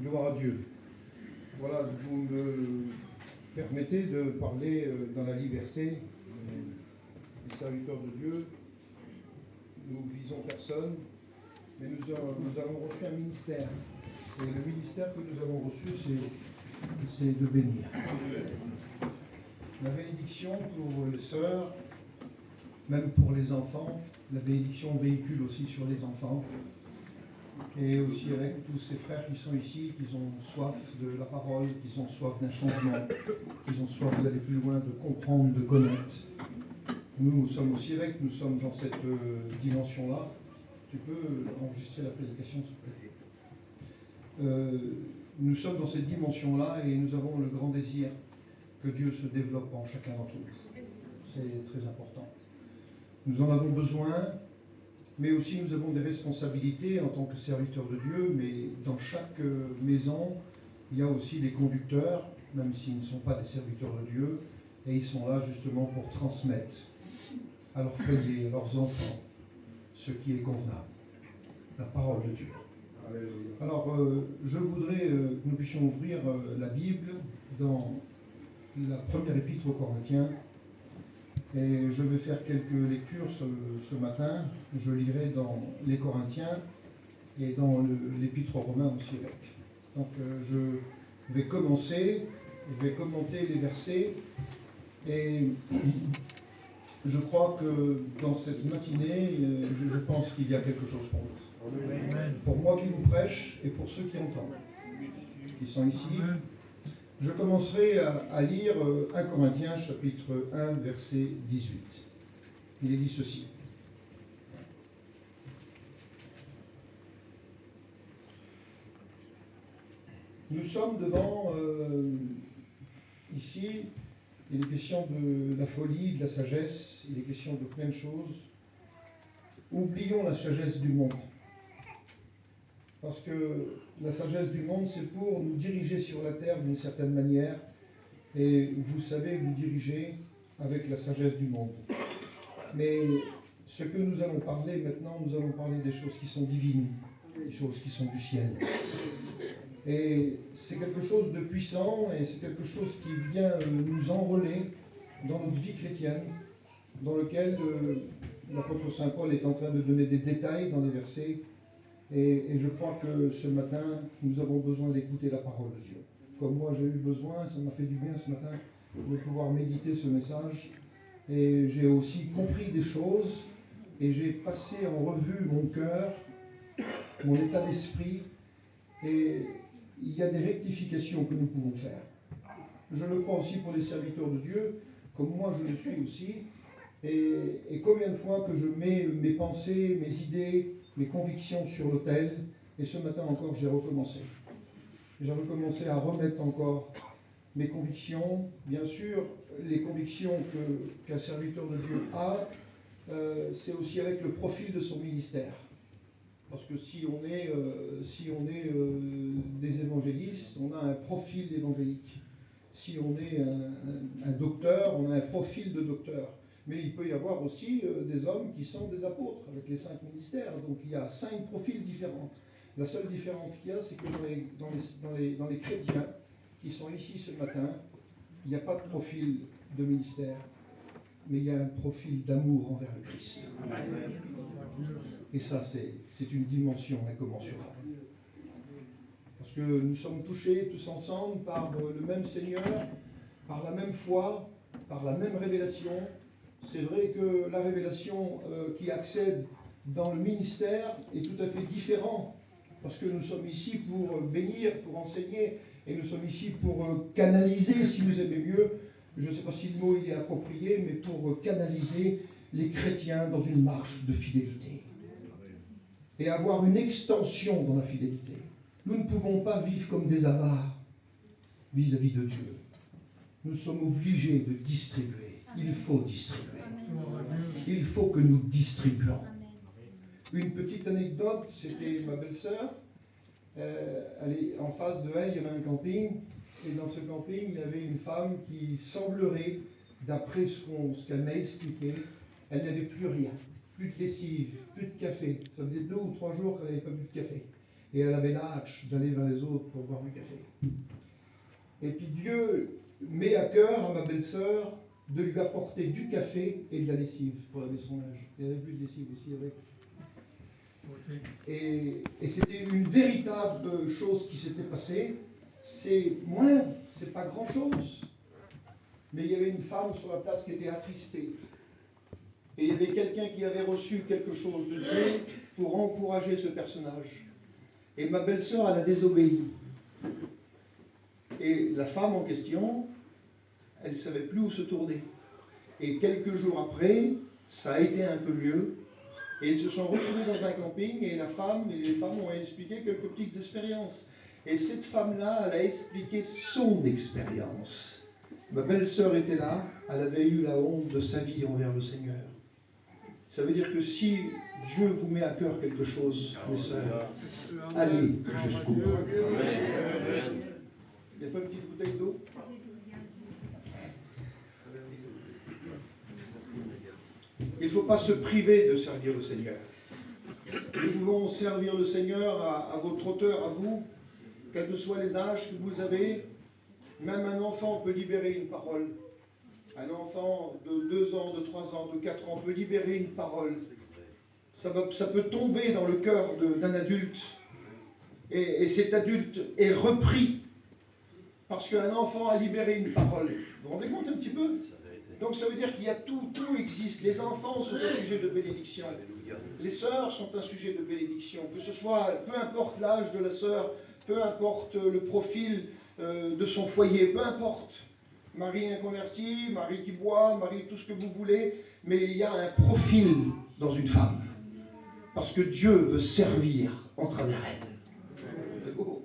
Gloire à Dieu. Voilà, vous me permettez de parler dans la liberté. Les serviteurs de Dieu, nous visons personne, mais nous avons reçu un ministère. Et le ministère que nous avons reçu, c'est de bénir. La bénédiction pour les sœurs, même pour les enfants, la bénédiction véhicule aussi sur les enfants. Et aussi avec tous ces frères qui sont ici, qui ont soif de la parole, qui ont soif d'un changement, qui ont soif d'aller plus loin, de comprendre, de connaître. Nous sommes aussi avec, nous sommes dans cette dimension-là. Tu peux enregistrer la prédication, s'il te plaît. Nous sommes dans cette dimension-là et nous avons le grand désir que Dieu se développe en chacun d'entre nous. C'est très important. Nous en avons besoin, mais aussi nous avons des responsabilités en tant que serviteurs de Dieu, mais dans chaque maison, il y a aussi des conducteurs, même s'ils ne sont pas des serviteurs de Dieu, et ils sont là justement pour transmettre à leurs foyers, à leurs enfants, ce qui est convenable, la parole de Dieu. Alors, je voudrais que nous puissions ouvrir la Bible dans la première épître aux Corinthiens, et je vais faire quelques lectures ce matin. Je lirai dans les Corinthiens et dans l'épître aux Romains aussi avec. Donc, je vais commencer, je vais commenter les versets, et je crois que dans cette matinée, je pense qu'il y a quelque chose pour nous. Amen. Pour moi qui vous prêche et pour ceux qui entendent, qui sont ici. Amen. Je commencerai à lire 1 Corinthiens chapitre 1 verset 18. Il est dit ceci. Nous sommes devant, ici, il est question de la folie, de la sagesse, il est question de plein de choses. Oublions la sagesse du monde. Parce que la sagesse du monde, c'est pour nous diriger sur la terre d'une certaine manière. Et vous savez vous diriger avec la sagesse du monde. Mais ce que nous allons parler maintenant, nous allons parler des choses qui sont divines, des choses qui sont du ciel. Et c'est quelque chose de puissant et c'est quelque chose qui vient nous enrôler dans notre vie chrétienne, dans lequel l'apôtre Saint Paul est en train de donner des détails dans les versets. Et je crois que ce matin, nous avons besoin d'écouter la parole de Dieu. Comme moi j'ai eu besoin, ça m'a fait du bien ce matin de pouvoir méditer ce message. Et j'ai aussi compris des choses et j'ai passé en revue mon cœur, mon état d'esprit. Et il y a des rectifications que nous pouvons faire. Je le crois aussi pour les serviteurs de Dieu, comme moi je le suis aussi. Et combien de fois que je mets mes pensées, mes idées, mes convictions sur l'autel, et ce matin encore j'ai recommencé. J'ai recommencé à remettre encore mes convictions. Bien sûr, les convictions qu'un serviteur de Dieu a, c'est aussi avec le profil de son ministère. Parce que si on est des évangélistes, on a un profil d'évangélique. Si on est un docteur, on a un profil de docteur. Mais il peut y avoir aussi des hommes qui sont des apôtres, avec les 5 ministères. Donc il y a 5 profils différents. La seule différence qu'il y a, c'est que dans les chrétiens qui sont ici ce matin, il n'y a pas de profil de ministère, mais il y a un profil d'amour envers le Christ. Et ça, c'est une dimension incommensurable. Parce que nous sommes touchés tous ensemble par le même Seigneur, par la même foi, par la même révélation. C'est vrai que la révélation qui accède dans le ministère est tout à fait différente. Parce que nous sommes ici pour bénir, pour enseigner, et nous sommes ici pour canaliser, si vous aimez mieux, je ne sais pas si le mot il est approprié, mais pour canaliser les chrétiens dans une marche de fidélité. Et avoir une extension dans la fidélité. Nous ne pouvons pas vivre comme des avares vis-à-vis de Dieu. Nous sommes obligés de distribuer. Il faut distribuer. Il faut que nous distribuons. Une petite anecdote, c'était ma belle-sœur. En face de elle, il y avait un camping. Et dans ce camping, il y avait une femme qui semblerait, d'après ce qu'elle m'a expliqué, elle n'avait plus rien. Plus de lessive, plus de café. Ça faisait 2 ou 3 jours qu'elle n'avait pas bu de café. et elle avait l'âge d'aller vers les autres pour boire du café. Et puis Dieu met à cœur à ma belle-sœur de lui apporter du café et de la lessive pour laver son linge. Il y avait plus de lessive aussi avec. Et c'était une véritable chose qui s'était passée. C'est moindre, c'est pas grand-chose. Mais il y avait une femme sur la place qui était attristée. Et il y avait quelqu'un qui avait reçu quelque chose de Dieu pour encourager ce personnage. Et ma belle-sœur, elle a désobéi. Et la femme en question, elle ne savait plus où se tourner. Et quelques jours après, ça a été un peu mieux. Et ils se sont retrouvés dans un camping et les femmes ont expliqué quelques petites expériences. Et cette femme-là, elle a expliqué son expérience. Ma belle-sœur était là, elle avait eu la honte de sa vie envers le Seigneur. Ça veut dire que si Dieu vous met à cœur quelque chose, mes sœurs, allez jusqu'au bout. Il n'y a pas une petite bouteille d'eau? Il ne faut pas se priver de servir le Seigneur. Nous pouvons servir le Seigneur à votre hauteur, à vous, quels que soient les âges que vous avez. Même un enfant peut libérer une parole. Un enfant de 2 ans, de 3 ans, de 4 ans peut libérer une parole. Ça peut tomber dans le cœur d'un adulte. Et cet adulte est repris parce qu'un enfant a libéré une parole. Vous vous rendez compte un petit peu? Donc ça veut dire qu'il y a tout existe. Les enfants sont un sujet de bénédiction. Les sœurs sont un sujet de bénédiction. Que ce soit, peu importe l'âge de la sœur, peu importe le profil de son foyer, peu importe. Marie inconvertie, Marie qui boit, Marie tout ce que vous voulez, mais il y a un profil dans une femme. Parce que Dieu veut servir en travers elle. C'est beau.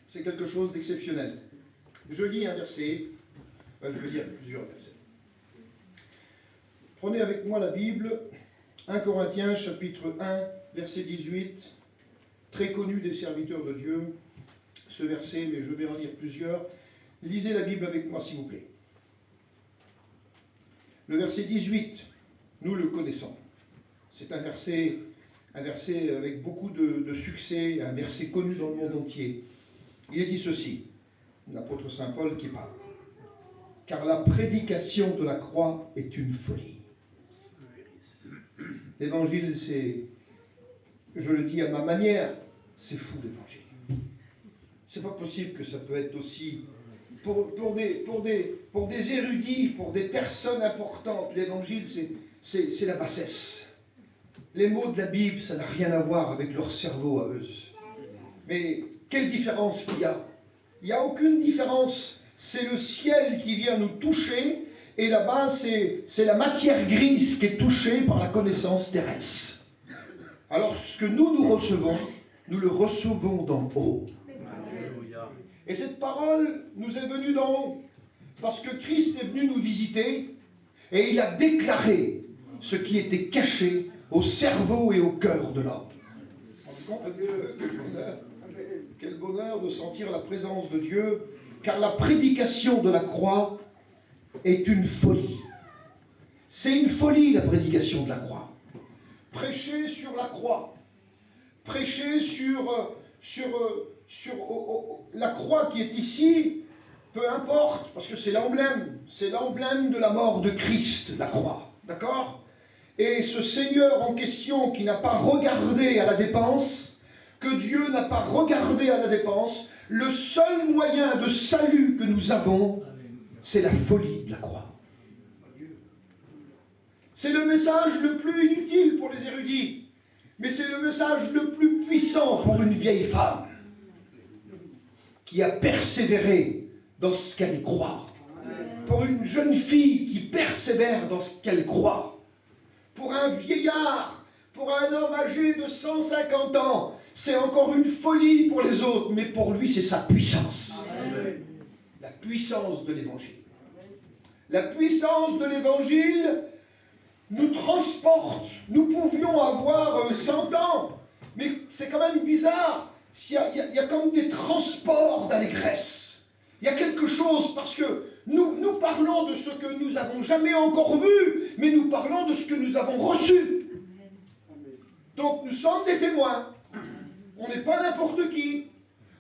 C'est quelque chose d'exceptionnel. Je lis un verset, je vais lire plusieurs versets. Prenez avec moi la Bible, 1 Corinthiens chapitre 1, verset 18, très connu des serviteurs de Dieu, ce verset, mais je vais en lire plusieurs. Lisez la Bible avec moi, s'il vous plaît. Le verset 18, nous le connaissons. C'est un verset avec beaucoup de succès, un verset connu dans le monde entier. Il est dit ceci, l'apôtre Saint Paul qui parle. Car la prédication de la croix est une folie. L'évangile, c'est, je le dis à ma manière, c'est fou l'évangile. C'est pas possible que ça peut être aussi, pour des érudits, pour des personnes importantes, l'évangile, c'est la bassesse. Les mots de la Bible, ça n'a rien à voir avec leur cerveau à eux. Mais quelle différence qu'il y a? Il n'y a aucune différence. C'est le ciel qui vient nous toucher, et là-bas, c'est la matière grise qui est touchée par la connaissance terrestre. Alors, ce que nous recevons, nous le recevons d'en haut. Et cette parole nous est venue d'en haut, parce que Christ est venu nous visiter, et il a déclaré ce qui était caché au cerveau et au cœur de l'homme. Quel bonheur de sentir la présence de Dieu, car la prédication de la croix est une folie. C'est une folie, la prédication de la croix. Prêcher sur la croix, prêcher sur la croix qui est ici, peu importe, parce que c'est l'emblème de la mort de Christ, la croix, d'accord? Et ce Seigneur en question qui n'a pas regardé à la dépense, que Dieu n'a pas regardé à la dépense, le seul moyen de salut que nous avons, c'est la folie de la croix. C'est le message le plus inutile pour les érudits, mais c'est le message le plus puissant pour une vieille femme qui a persévéré dans ce qu'elle croit. Pour une jeune fille qui persévère dans ce qu'elle croit. Pour un vieillard, pour un homme âgé de 150 ans, c'est encore une folie pour les autres, mais pour lui, c'est sa puissance. Amen. La puissance de l'Évangile. La puissance de l'Évangile nous transporte. Nous pouvions avoir 100 ans, mais c'est quand même bizarre. Il y a comme des transports d'allégresse. Il y a quelque chose, parce que Nous parlons de ce que nous n'avons jamais encore vu, mais nous parlons de ce que nous avons reçu. Donc nous sommes des témoins. On n'est pas n'importe qui.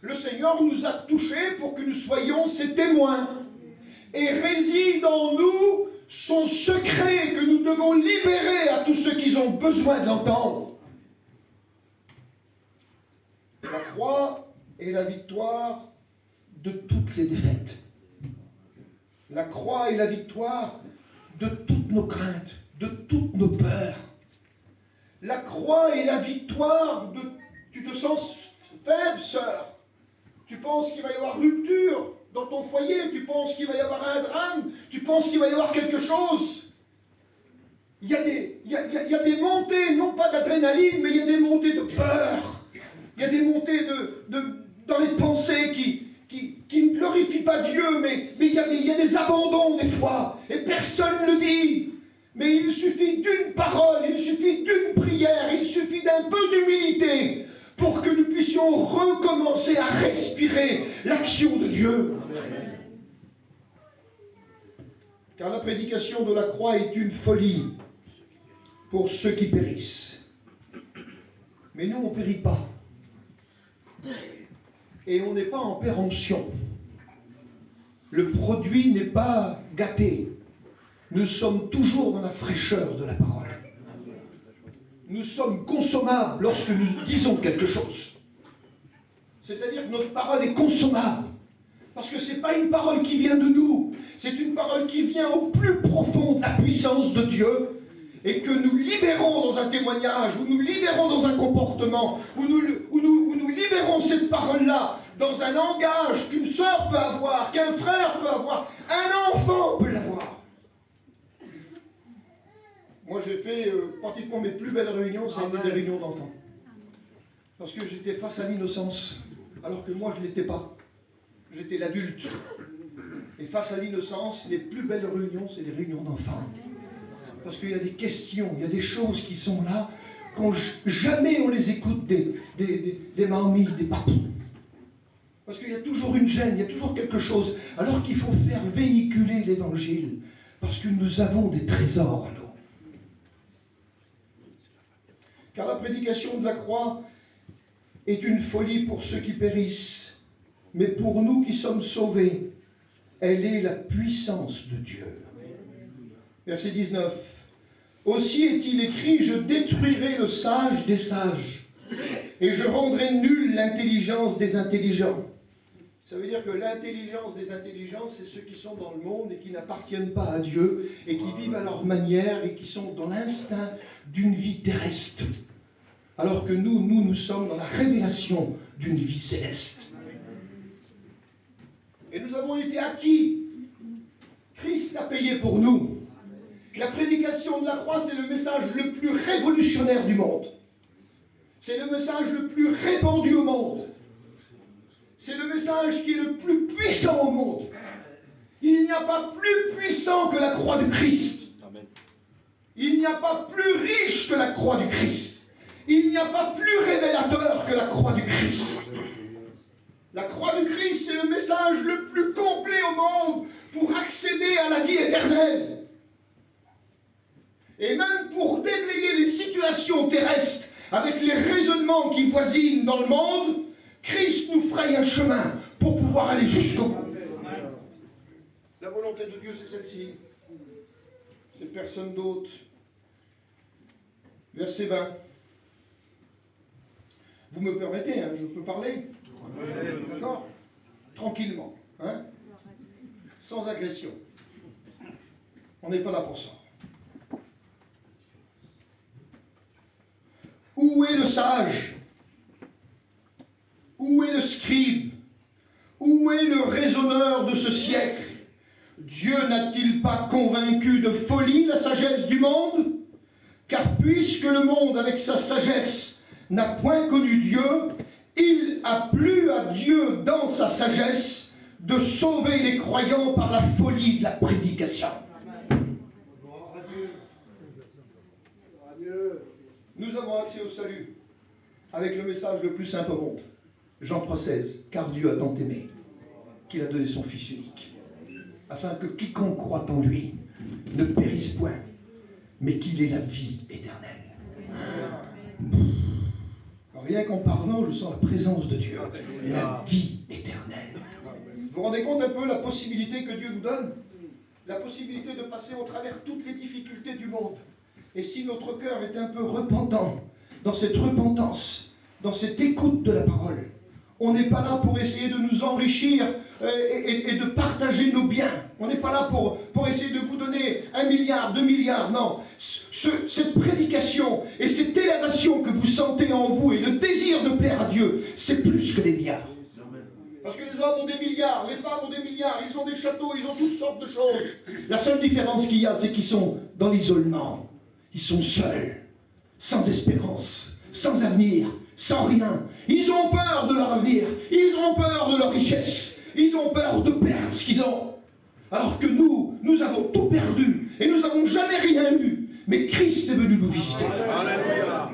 Le Seigneur nous a touchés pour que nous soyons ses témoins. Et réside en nous son secret que nous devons libérer à tous ceux qui ont besoin de l'entendre. La croix est la victoire de toutes les défaites. La croix est la victoire de toutes nos craintes, de toutes nos peurs. La croix est la victoire de... Tu te sens faible, sœur. Tu penses qu'il va y avoir rupture dans ton foyer. Tu penses qu'il va y avoir un drame. Tu penses qu'il va y avoir quelque chose. Il y a des montées, non pas d'adrénaline, mais il y a des montées de peur. Il y a des montées dans les pensées qui ne glorifient pas Dieu, mais il y a des abandons des fois. Et personne ne le dit. Mais il suffit d'une parole, il suffit d'une prière, il suffit d'un peu d'humilité pour que nous puissions recommencer à respirer l'action de Dieu. Car la prédication de la croix est une folie pour ceux qui périssent. Mais nous, on ne périt pas. Et on n'est pas en péremption. Le produit n'est pas gâté. Nous sommes toujours dans la fraîcheur de la parole. Nous sommes consommables lorsque nous disons quelque chose. C'est-à-dire que notre parole est consommable. Parce que ce n'est pas une parole qui vient de nous. C'est une parole qui vient au plus profond de la puissance de Dieu. Et que nous libérons dans un témoignage, ou nous libérons dans un comportement, ou nous libérons cette parole-là dans un langage qu'une sœur peut avoir, qu'un frère peut avoir, un enfant peut l'avoir. Moi, j'ai fait pratiquement mes plus belles réunions, c'était des réunions d'enfants. Parce que j'étais face à l'innocence, alors que moi, je ne l'étais pas. J'étais l'adulte. Et face à l'innocence, les plus belles réunions, c'est les réunions d'enfants. Parce qu'il y a des questions, il y a des choses qui sont là, quand jamais on les écoute des mamies, des papous. Parce qu'il y a toujours une gêne, il y a toujours quelque chose. Alors qu'il faut faire véhiculer l'évangile. Parce que nous avons des trésors en nous. Car la prédication de la croix est une folie pour ceux qui périssent. Mais pour nous qui sommes sauvés, elle est la puissance de Dieu. Verset 19. Aussi est-il écrit, je détruirai le sage des sages, et je rendrai nulle l'intelligence des intelligents. Ça veut dire que l'intelligence des intelligents, c'est ceux qui sont dans le monde et qui n'appartiennent pas à Dieu, et qui vivent à leur manière, et qui sont dans l'instinct d'une vie terrestre. Alors que nous sommes dans la révélation d'une vie céleste. Et nous avons été acquis. Christ a payé pour nous. La prédication de la croix, c'est le message le plus révolutionnaire du monde. C'est le message le plus répandu au monde. C'est le message qui est le plus puissant au monde. Il n'y a pas plus puissant que la croix du Christ. Il n'y a pas plus riche que la croix du Christ. Il n'y a pas plus révélateur que la croix du Christ. La croix du Christ, c'est le message le plus complet au monde pour accéder à la vie éternelle. Et même pour déblayer les situations terrestres avec les raisonnements qui voisinent dans le monde, Christ nous fraye un chemin pour pouvoir aller jusqu'au bout. La volonté de Dieu, c'est celle-ci. C'est personne d'autre. Verset 20. Vous me permettez, hein, je peux parler? D'accord? Tranquillement. Hein? Sans agression. On n'est pas là pour ça. Où est le sage? Où est le scribe? Où est le raisonneur de ce siècle? Dieu n'a-t-il pas convaincu de folie la sagesse du monde? Car puisque le monde, avec sa sagesse, n'a point connu Dieu, il a plu à Dieu dans sa sagesse de sauver les croyants par la folie de la prédication. Nous avons accès au salut avec le message le plus simple au monde. Jean 3,16, car Dieu a tant aimé qu'il a donné son Fils unique. afin que quiconque croit en lui ne périsse point, mais qu'il ait la vie éternelle. Rien qu'en parlant, je sens la présence de Dieu. La vie éternelle. Vous vous rendez compte un peu la possibilité que Dieu nous donne? La possibilité de passer au travers toutes les difficultés du monde. Et si notre cœur est un peu repentant, dans cette repentance, dans cette écoute de la parole, on n'est pas là pour essayer de nous enrichir et de partager nos biens. On n'est pas là pour essayer de vous donner 1 milliard, 2 milliards. Non. Cette prédication et cette élévation que vous sentez en vous et le désir de plaire à Dieu, c'est plus que des milliards. Parce que les hommes ont des milliards, les femmes ont des milliards, ils ont des châteaux, ils ont toutes sortes de choses. La seule différence qu'il y a, c'est qu'ils sont dans l'isolement. Ils sont seuls, sans espérance, sans avenir, sans rien. Ils ont peur de leur avenir, ils ont peur de leur richesse, ils ont peur de perdre ce qu'ils ont. Alors que nous avons tout perdu et nous n'avons jamais rien eu. Mais Christ est venu nous visiter. Alléluia.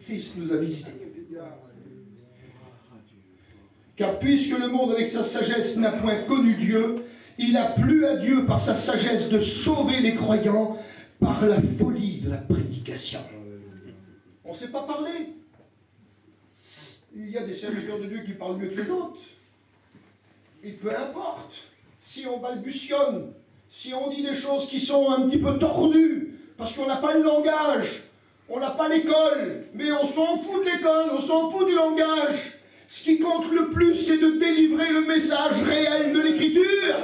Christ nous a visités. Car puisque le monde avec sa sagesse n'a point connu Dieu, il a plu à Dieu par sa sagesse de sauver les croyants par la folie de la prédication. On ne sait pas parler. Il y a des serviteurs de Dieu qui parlent mieux que les autres. Et peu importe, si on balbutionne, si on dit des choses qui sont un petit peu tordues, parce qu'on n'a pas le langage, on n'a pas l'école, mais on s'en fout de l'école, on s'en fout du langage. Ce qui compte le plus, c'est de délivrer le message réel de l'Écriture.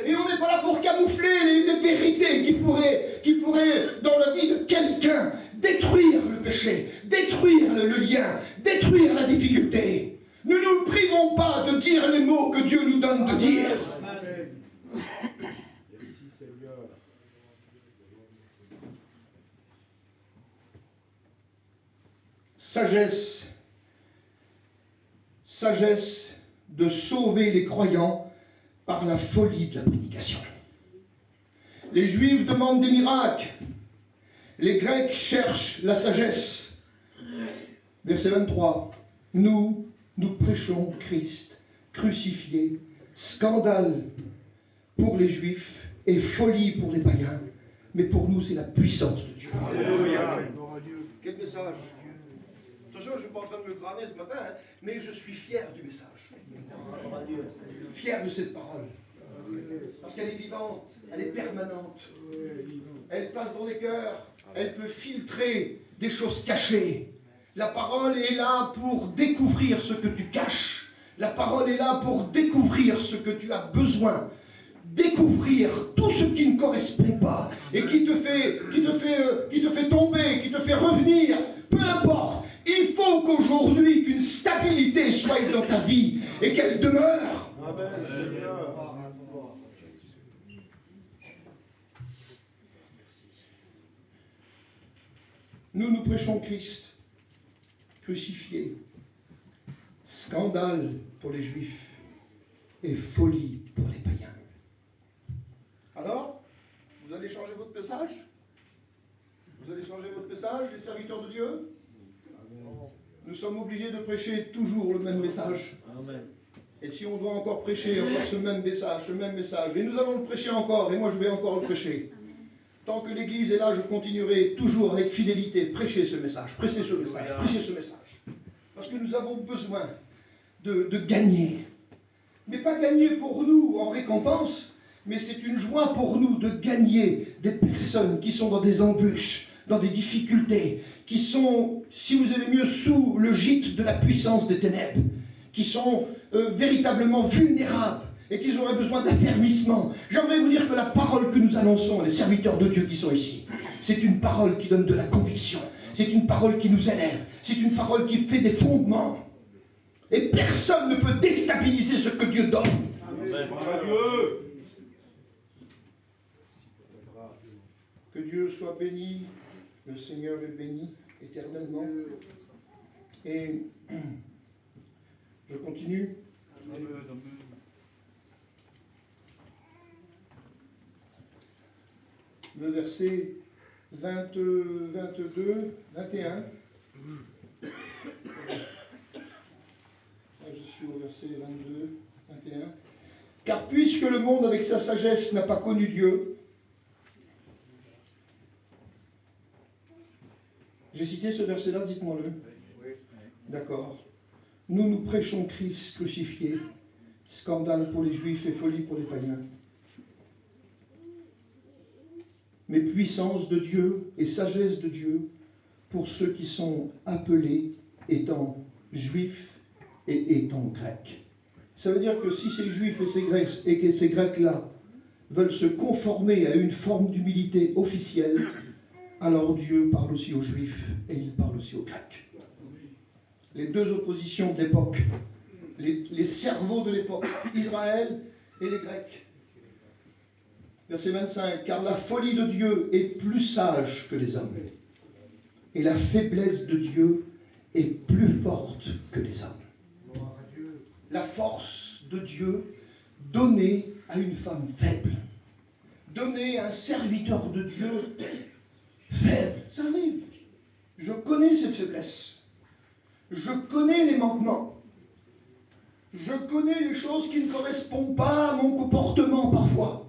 Et on n'est pas là pour camoufler les vérités qui pourraient, dans la vie de quelqu'un, détruire le péché, détruire le lien, détruire la difficulté. Ne nous privons pas de dire les mots que Dieu nous donne de dire. Sagesse de sauver les croyants par la folie de la prédication. Les Juifs demandent des miracles. Les Grecs cherchent la sagesse. Verset 23. Nous prêchons Christ crucifié, scandale pour les Juifs et folie pour les païens. Mais pour nous, c'est la puissance de Dieu. Alléluia. Quel message! Attention, je ne suis pas en train de me crâner ce matin, hein, mais je suis fier du message. Fier de cette parole. Parce qu'elle est vivante, elle est permanente. Elle passe dans les cœurs, elle peut filtrer des choses cachées. La parole est là pour découvrir ce que tu caches. La parole est là pour découvrir ce que tu as besoin. Découvrir tout ce qui ne correspond pas et qui te fait tomber, qui te fait revenir. Peu importe. Il faut qu'aujourd'hui, qu'une stabilité soit dans ta vie et qu'elle demeure. Amen. Nous prêchons Christ crucifié, scandale pour les Juifs et folie pour les païens. Alors, vous allez changer votre message? Vous allez changer votre message, les serviteurs de Dieu? Nous sommes obligés de prêcher toujours le même message. Amen. Et si on doit encore prêcher encore ce même message, et nous allons le prêcher encore, et moi je vais encore le prêcher. Tant que l'Église est là, je continuerai toujours avec fidélité prêcher ce message, prêcher ce message. Parce que nous avons besoin de gagner. Mais pas gagner pour nous en récompense, mais c'est une joie pour nous de gagner des personnes qui sont dans des embûches, dans des difficultés, qui sont, si vous aimez mieux, sous le gîte de la puissance des ténèbres, qui sont véritablement vulnérables et qui auraient besoin d'affermissement. J'aimerais vous dire que la parole que nous annonçons, les serviteurs de Dieu qui sont ici, c'est une parole qui donne de la conviction, c'est une parole qui nous élève, c'est une parole qui fait des fondements. Et personne ne peut déstabiliser ce que Dieu donne. Amen. Que Dieu soit béni, le Seigneur est béni éternellement. Et je continue. Le verset 22, 21. Je suis au verset 22. 21. Car puisque le monde avec sa sagesse n'a pas connu Dieu, j'ai cité ce verset-là, dites-moi-le. D'accord. Nous prêchons Christ crucifié, scandale pour les Juifs et folie pour les païens. Mais puissance de Dieu et sagesse de Dieu pour ceux qui sont appelés étant juifs et étant grecs. Ça veut dire que si ces juifs et que ces grecs-là veulent se conformer à une forme d'humilité officielle, alors Dieu parle aussi aux juifs et il parle aussi aux grecs. Les deux oppositions de l'époque, les cerveaux de l'époque, Israël et les Grecs. Verset 25, car la folie de Dieu est plus sage que les hommes, et la faiblesse de Dieu est plus forte que les hommes. La force de Dieu donnée à une femme faible, donnée à un serviteur de Dieu faible. Ça arrive. Je connais cette faiblesse. Je connais les manquements. Je connais les choses qui ne correspondent pas à mon comportement parfois.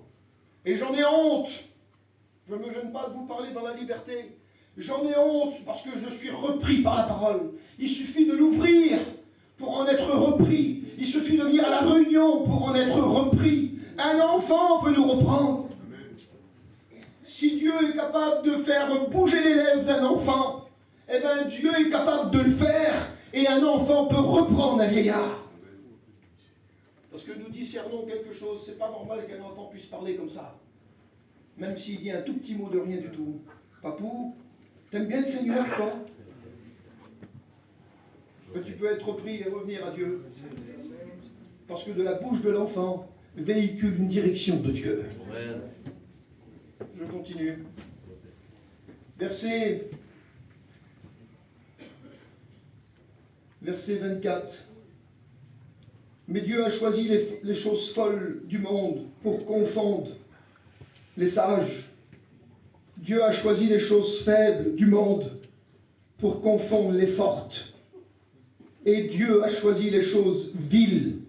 Et j'en ai honte. Je ne me gêne pas de vous parler dans la liberté. J'en ai honte parce que je suis repris par la parole. Il suffit de l'ouvrir pour en être repris. Il suffit de venir à la réunion pour en être repris. Un enfant peut nous reprendre. Si Dieu est capable de faire bouger les lèvres d'un enfant, eh bien Dieu est capable de le faire et un enfant peut reprendre un vieillard. Parce que nous discernons quelque chose, c'est pas normal qu'un enfant puisse parler comme ça. Même s'il dit un tout petit mot de rien du tout. Papou, t'aimes bien le Seigneur, toi? Tu peux être repris et revenir à Dieu. Parce que de la bouche de l'enfant véhicule une direction de Dieu. Je continue. Verset 24. Mais Dieu a choisi les choses folles du monde pour confondre les sages. Dieu a choisi les choses faibles du monde pour confondre les fortes. Et Dieu a choisi les choses viles.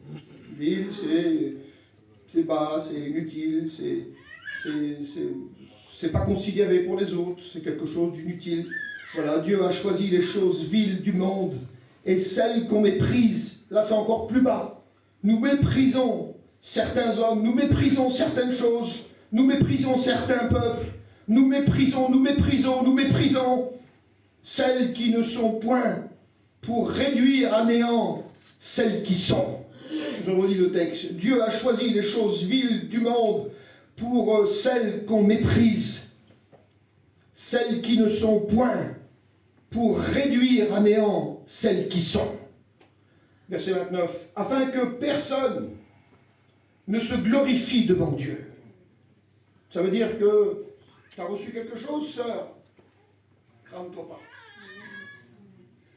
Viles, c'est bas, c'est inutile, c'est pas considéré pour les autres, c'est quelque chose d'inutile. Voilà, Dieu a choisi les choses viles du monde et celles qu'on méprise. Là, c'est encore plus bas. Nous méprisons certains hommes, nous méprisons certaines choses, nous méprisons certains peuples, nous méprisons celles qui ne sont point pour réduire à néant celles qui sont. Je relis le texte. Dieu a choisi les choses viles du monde pour celles qu'on méprise, celles qui ne sont point pour réduire à néant celles qui sont. Verset 29. Afin que personne ne se glorifie devant Dieu. Ça veut dire que tu as reçu quelque chose, sœur, crame-toi pas.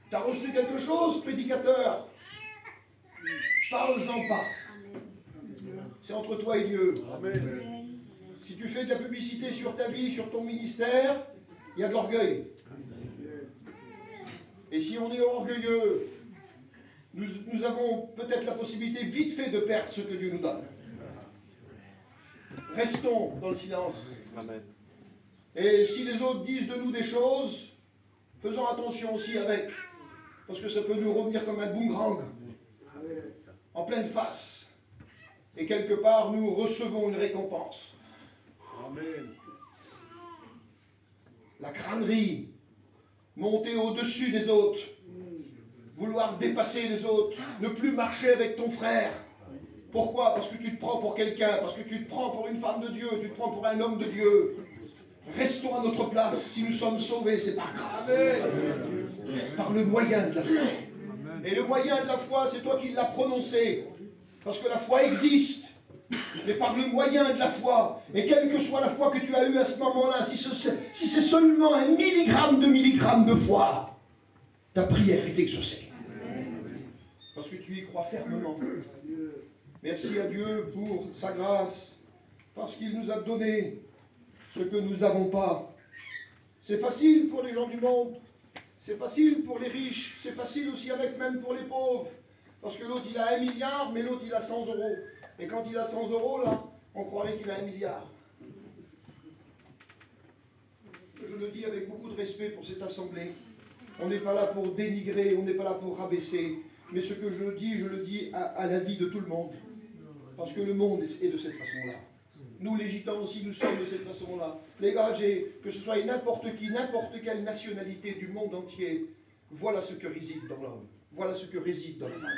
Tu as reçu quelque chose, prédicateur, parle-en pas. C'est entre toi et Dieu. Amen. Si tu fais de la publicité sur ta vie, sur ton ministère, il y a de l'orgueil. Et si on est orgueilleux, nous avons peut-être la possibilité vite fait de perdre ce que Dieu nous donne. Restons dans le silence. Amen. Et si les autres disent de nous des choses, faisons attention aussi avec, parce que ça peut nous revenir comme un boomerang, en pleine face. Et quelque part, nous recevons une récompense. Amen. La crânerie, monter au-dessus des autres, vouloir dépasser les autres, ne plus marcher avec ton frère. Pourquoi? Parce que tu te prends pour quelqu'un, parce que tu te prends pour une femme de Dieu, tu te prends pour un homme de Dieu. Restons à notre place. Si nous sommes sauvés, c'est par grâce. Par le moyen de la foi. Et le moyen de la foi, c'est toi qui l'as prononcé. Parce que la foi existe. Mais par le moyen de la foi, et quelle que soit la foi que tu as eue à ce moment-là, si c'est seulement un milligramme de foi, ta prière est exaucée. Parce que tu y crois fermement. Merci à Dieu pour sa grâce, parce qu'il nous a donné ce que nous n'avons pas. C'est facile pour les gens du monde, c'est facile pour les riches, c'est facile aussi avec même pour les pauvres, Parce que l'autre, il a 1 milliard, mais l'autre, il a 100 euros. Et quand il a 100 euros, là, on croirait qu'il a 1 milliard. Je le dis avec beaucoup de respect pour cette assemblée. On n'est pas là pour dénigrer, on n'est pas là pour rabaisser. Mais ce que je le dis à la vie de tout le monde. Parce que le monde est de cette façon-là. Nous, les gitans aussi, nous sommes de cette façon-là. Les gars, que ce soit n'importe qui, n'importe quelle nationalité du monde entier, voilà ce que réside dans l'homme. Voilà ce que réside dans la femme.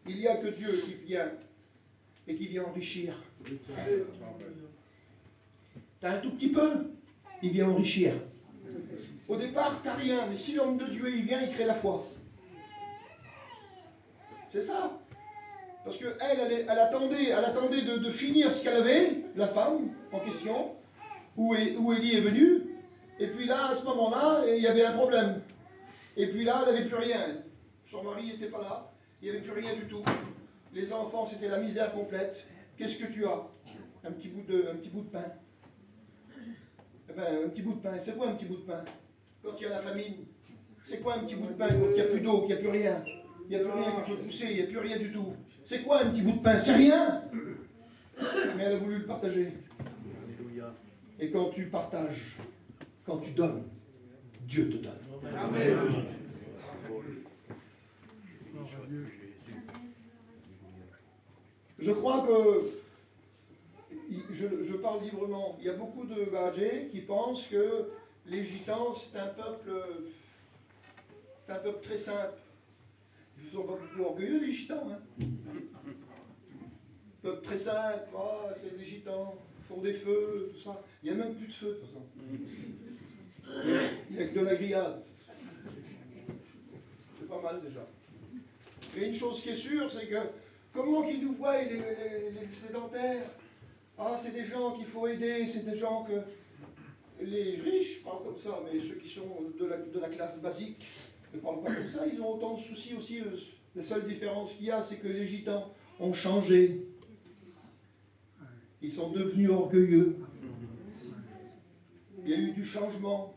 Il n'y a que Dieu qui vient et qui vient enrichir. T'as un tout petit peu, il vient enrichir. Au départ, t'as rien, mais si l'homme de Dieu, il vient, il crée la foi. C'est ça. Parce qu'elle attendait de finir ce qu'elle avait, la femme en question, où Élie est venu, et puis là, à ce moment-là, il y avait un problème. Et puis là, elle n'avait plus rien. Son mari n'était pas là, il n'y avait plus rien du tout. Les enfants, c'était la misère complète. Qu'est-ce que tu as? Un petit bout de pain. Eh ben, un petit bout de pain. C'est quoi un petit bout de pain? Quand il y a la famine, c'est quoi un petit bout de pain quand il n'y a plus d'eau, qu'il n'y a plus rien? Il n'y a plus rien qui peut pousser, il n'y a plus rien du tout. C'est quoi un petit bout de pain? C'est rien! Mais elle a voulu le partager. Et quand tu partages, quand tu donnes, Dieu te donne. Amen. Je crois que, je parle librement, il y a beaucoup de gadgets qui pensent que les gitans, c'est un peuple très simple. Ils ne sont pas beaucoup orgueilleux, les gitans. Hein. Peuple très simple, c'est des gitans, ils font des feux, tout ça. Il n'y a même plus de feu, de toute façon. Il n'y a que de la grillade. C'est pas mal déjà. Mais une chose qui est sûre, c'est que comment qu'ils nous voient les sédentaires? Ah, c'est des gens qu'il faut aider, c'est des gens que... Les riches parlent comme ça, mais ceux qui sont de la classe basique ne parlent pas comme ça. Ils ont autant de soucis aussi. La seule différence qu'il y a, c'est que les gitans ont changé. Ils sont devenus orgueilleux. Il y a eu du changement.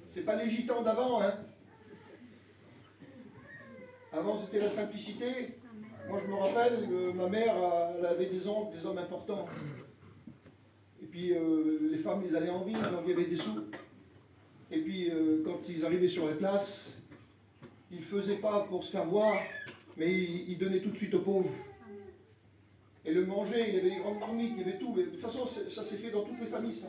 C'est pas les gitans d'avant, hein. Avant, c'était la simplicité. Moi, je me rappelle, ma mère, elle avait des oncles, des hommes importants. Et puis, les femmes, ils allaient en ville, donc il y avait des sous. Et puis, quand ils arrivaient sur les places, ils ne faisaient pas pour se faire voir, mais ils donnaient tout de suite aux pauvres. Et le manger, il y avait des grandes marmites, il y avait tout. Mais de toute façon, ça s'est fait dans toutes les familles, ça.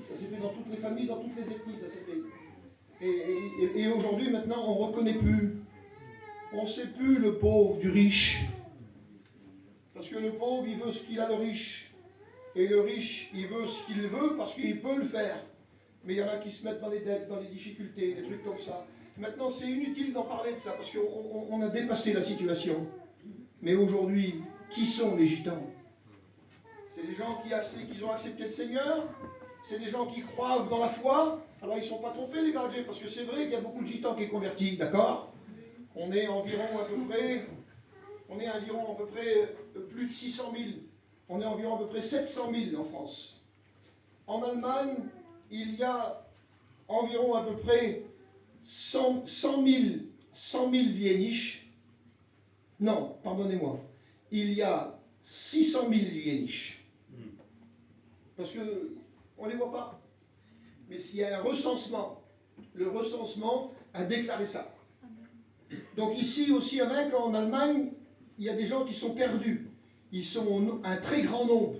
Ça s'est fait dans toutes les familles, dans toutes les ethnies, ça s'est fait. Et aujourd'hui, maintenant, on ne reconnaît plus. On ne sait plus le pauvre du riche. Parce que le pauvre, il veut ce qu'il a le riche. Et le riche, il veut ce qu'il veut parce qu'il peut le faire. Mais il y en a qui se mettent dans les dettes, dans les difficultés, des trucs comme ça. Maintenant, c'est inutile d'en parler de ça parce qu'on a dépassé la situation. Mais aujourd'hui, qui sont les gitans? C'est des gens qui ont accepté le Seigneur. C'est des gens qui croient dans la foi. Alors, ils ne sont pas trompés, les gars, parce que c'est vrai qu'il y a beaucoup de gitans qui sont convertis, d'accord? On est environ à peu près plus de 600 000. On est environ à peu près 700 000 en France. En Allemagne, il y a environ à peu près 100 000 Vienisch. Non, pardonnez-moi. Il y a 600 000 Vienisch. Parce qu'on ne les voit pas. Mais s'il y a un recensement, le recensement a déclaré ça. Donc ici aussi, il y en a qu'en Allemagne, il y a des gens qui sont perdus. Ils sont un très grand nombre.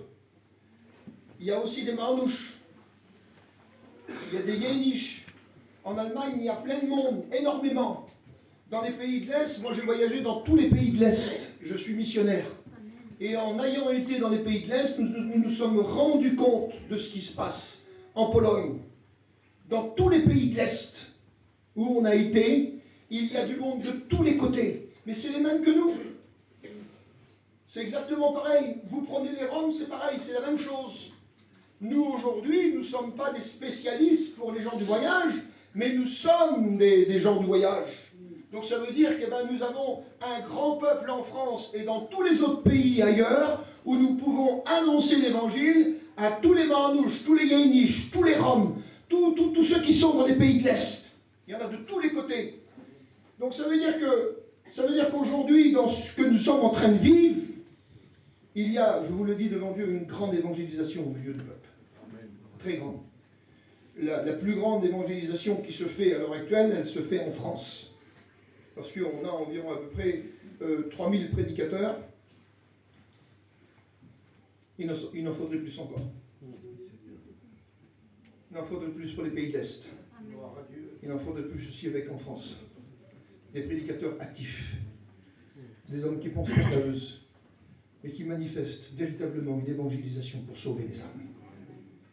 Il y a aussi des Manouches. Il y a des Yéniches. En Allemagne, il y a plein de monde, énormément. Dans les pays de l'Est, moi j'ai voyagé dans tous les pays de l'Est. Je suis missionnaire. Et en ayant été dans les pays de l'Est, nous nous sommes rendus compte de ce qui se passe en Pologne. Dans tous les pays de l'Est où on a été, il y a du monde de tous les côtés. Mais c'est les mêmes que nous. C'est exactement pareil. Vous prenez les Roms, c'est pareil, c'est la même chose. Nous, aujourd'hui, nous ne sommes pas des spécialistes pour les gens du voyage, mais nous sommes des gens du voyage. Donc ça veut dire que nous avons un grand peuple en France et dans tous les autres pays ailleurs où nous pouvons annoncer l'évangile à tous les Manouches, tous les Yéniches, tous les Roms, tous ceux qui sont dans les pays de l'Est. Il y en a de tous les côtés. Donc ça veut dire qu'aujourd'hui, dans ce que nous sommes en train de vivre, il y a, je vous le dis devant Dieu, une grande évangélisation au milieu du peuple. Très grande. La plus grande évangélisation qui se fait à l'heure actuelle, elle se fait en France. Parce qu'on a environ à peu près 3000 prédicateurs. Il en faudrait plus encore. Il en faudrait plus pour les pays de l'Est. Il en faudrait plus aussi avec en France. Des prédicateurs actifs. Des hommes qui pensent à eux et qui manifestent véritablement une évangélisation pour sauver les âmes.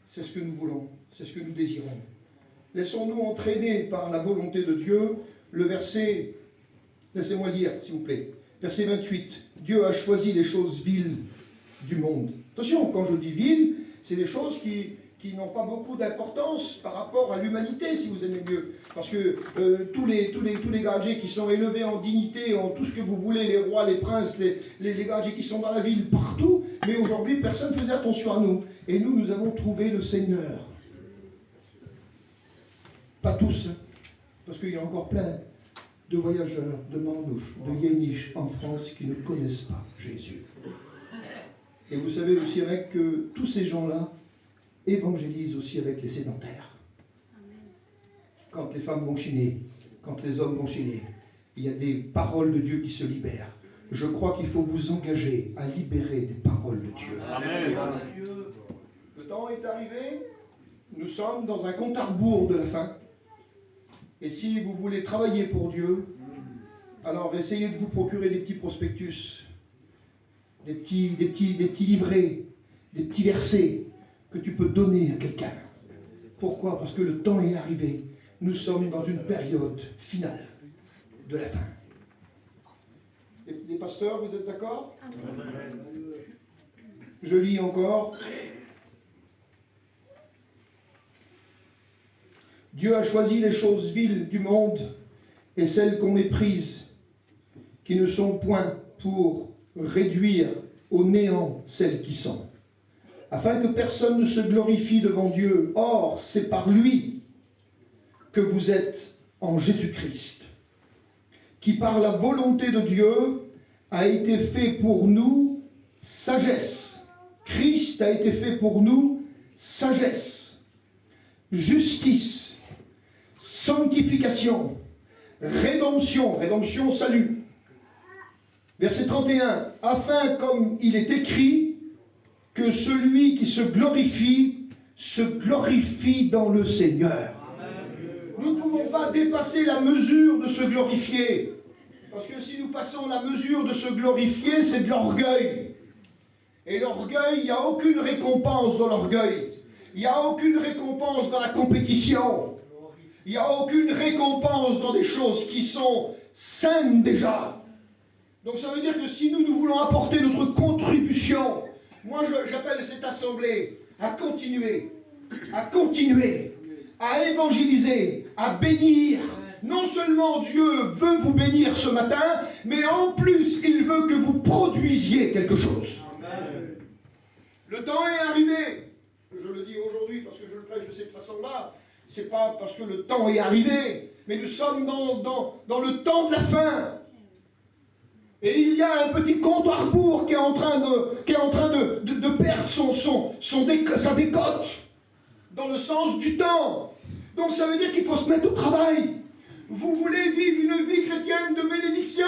C'est ce que nous voulons, c'est ce que nous désirons. Laissons-nous entraîner par la volonté de Dieu. Le verset, laissez-moi lire, s'il vous plaît. Verset 28. Dieu a choisi les choses viles du monde. Attention, quand je dis viles, c'est des choses qui n'ont pas beaucoup d'importance par rapport à l'humanité, si vous aimez mieux. Parce que tous les gadgets qui sont élevés en dignité, en tout ce que vous voulez, les rois, les princes, les gadgets qui sont dans la ville, partout, mais aujourd'hui, personne ne faisait attention à nous. Et nous avons trouvé le Seigneur. Pas tous, hein, parce qu'il y a encore plein de voyageurs, de manouches, de yéniches en France qui ne connaissent pas Jésus. Et vous savez aussi avec que tous ces gens-là évangélisent aussi avec les sédentaires. Quand les femmes vont chiner, quand les hommes vont chiner, il y a des paroles de Dieu qui se libèrent. Je crois qu'il faut vous engager à libérer des paroles de Dieu. Amen. Le temps est arrivé, nous sommes dans un compte à rebours de la fin. Et si vous voulez travailler pour Dieu, alors essayez de vous procurer des petits prospectus, des petits livrets, des petits versets que tu peux donner à quelqu'un. Pourquoi? Parce que le temps est arrivé. Nous sommes dans une période finale de la fin. Les pasteurs, vous êtes d'accord? Je lis encore. Dieu a choisi les choses viles du monde et celles qu'on méprise, qui ne sont point, pour réduire au néant celles qui sont, afin que personne ne se glorifie devant Dieu. Or, c'est par lui que vous êtes en Jésus-Christ, qui par la volonté de Dieu a été fait pour nous sagesse. Christ a été fait pour nous sagesse, justice, sanctification, rédemption, salut. Verset 31, afin, comme il est écrit, que celui qui se glorifie dans le Seigneur. Nous ne pouvons pas dépasser la mesure de se glorifier. Parce que si nous passons la mesure de se glorifier, c'est de l'orgueil. Et l'orgueil, il n'y a aucune récompense dans l'orgueil. Il n'y a aucune récompense dans la compétition. Il n'y a aucune récompense dans des choses qui sont saines déjà. Donc ça veut dire que si nous voulons apporter notre contribution, moi j'appelle cette assemblée à continuer, à évangéliser, à bénir. Non seulement Dieu veut vous bénir ce matin, mais en plus il veut que vous produisiez quelque chose. Amen. Le temps est arrivé. Je le dis aujourd'hui parce que je le prêche de cette façon-là. C'est pas parce que le temps est arrivé, mais nous sommes dans le temps de la fin. Et il y a un petit compte à rebours qui est en train de perdre sa décote dans le sens du temps. Donc ça veut dire qu'il faut se mettre au travail. Vous voulez vivre une vie chrétienne de bénédiction?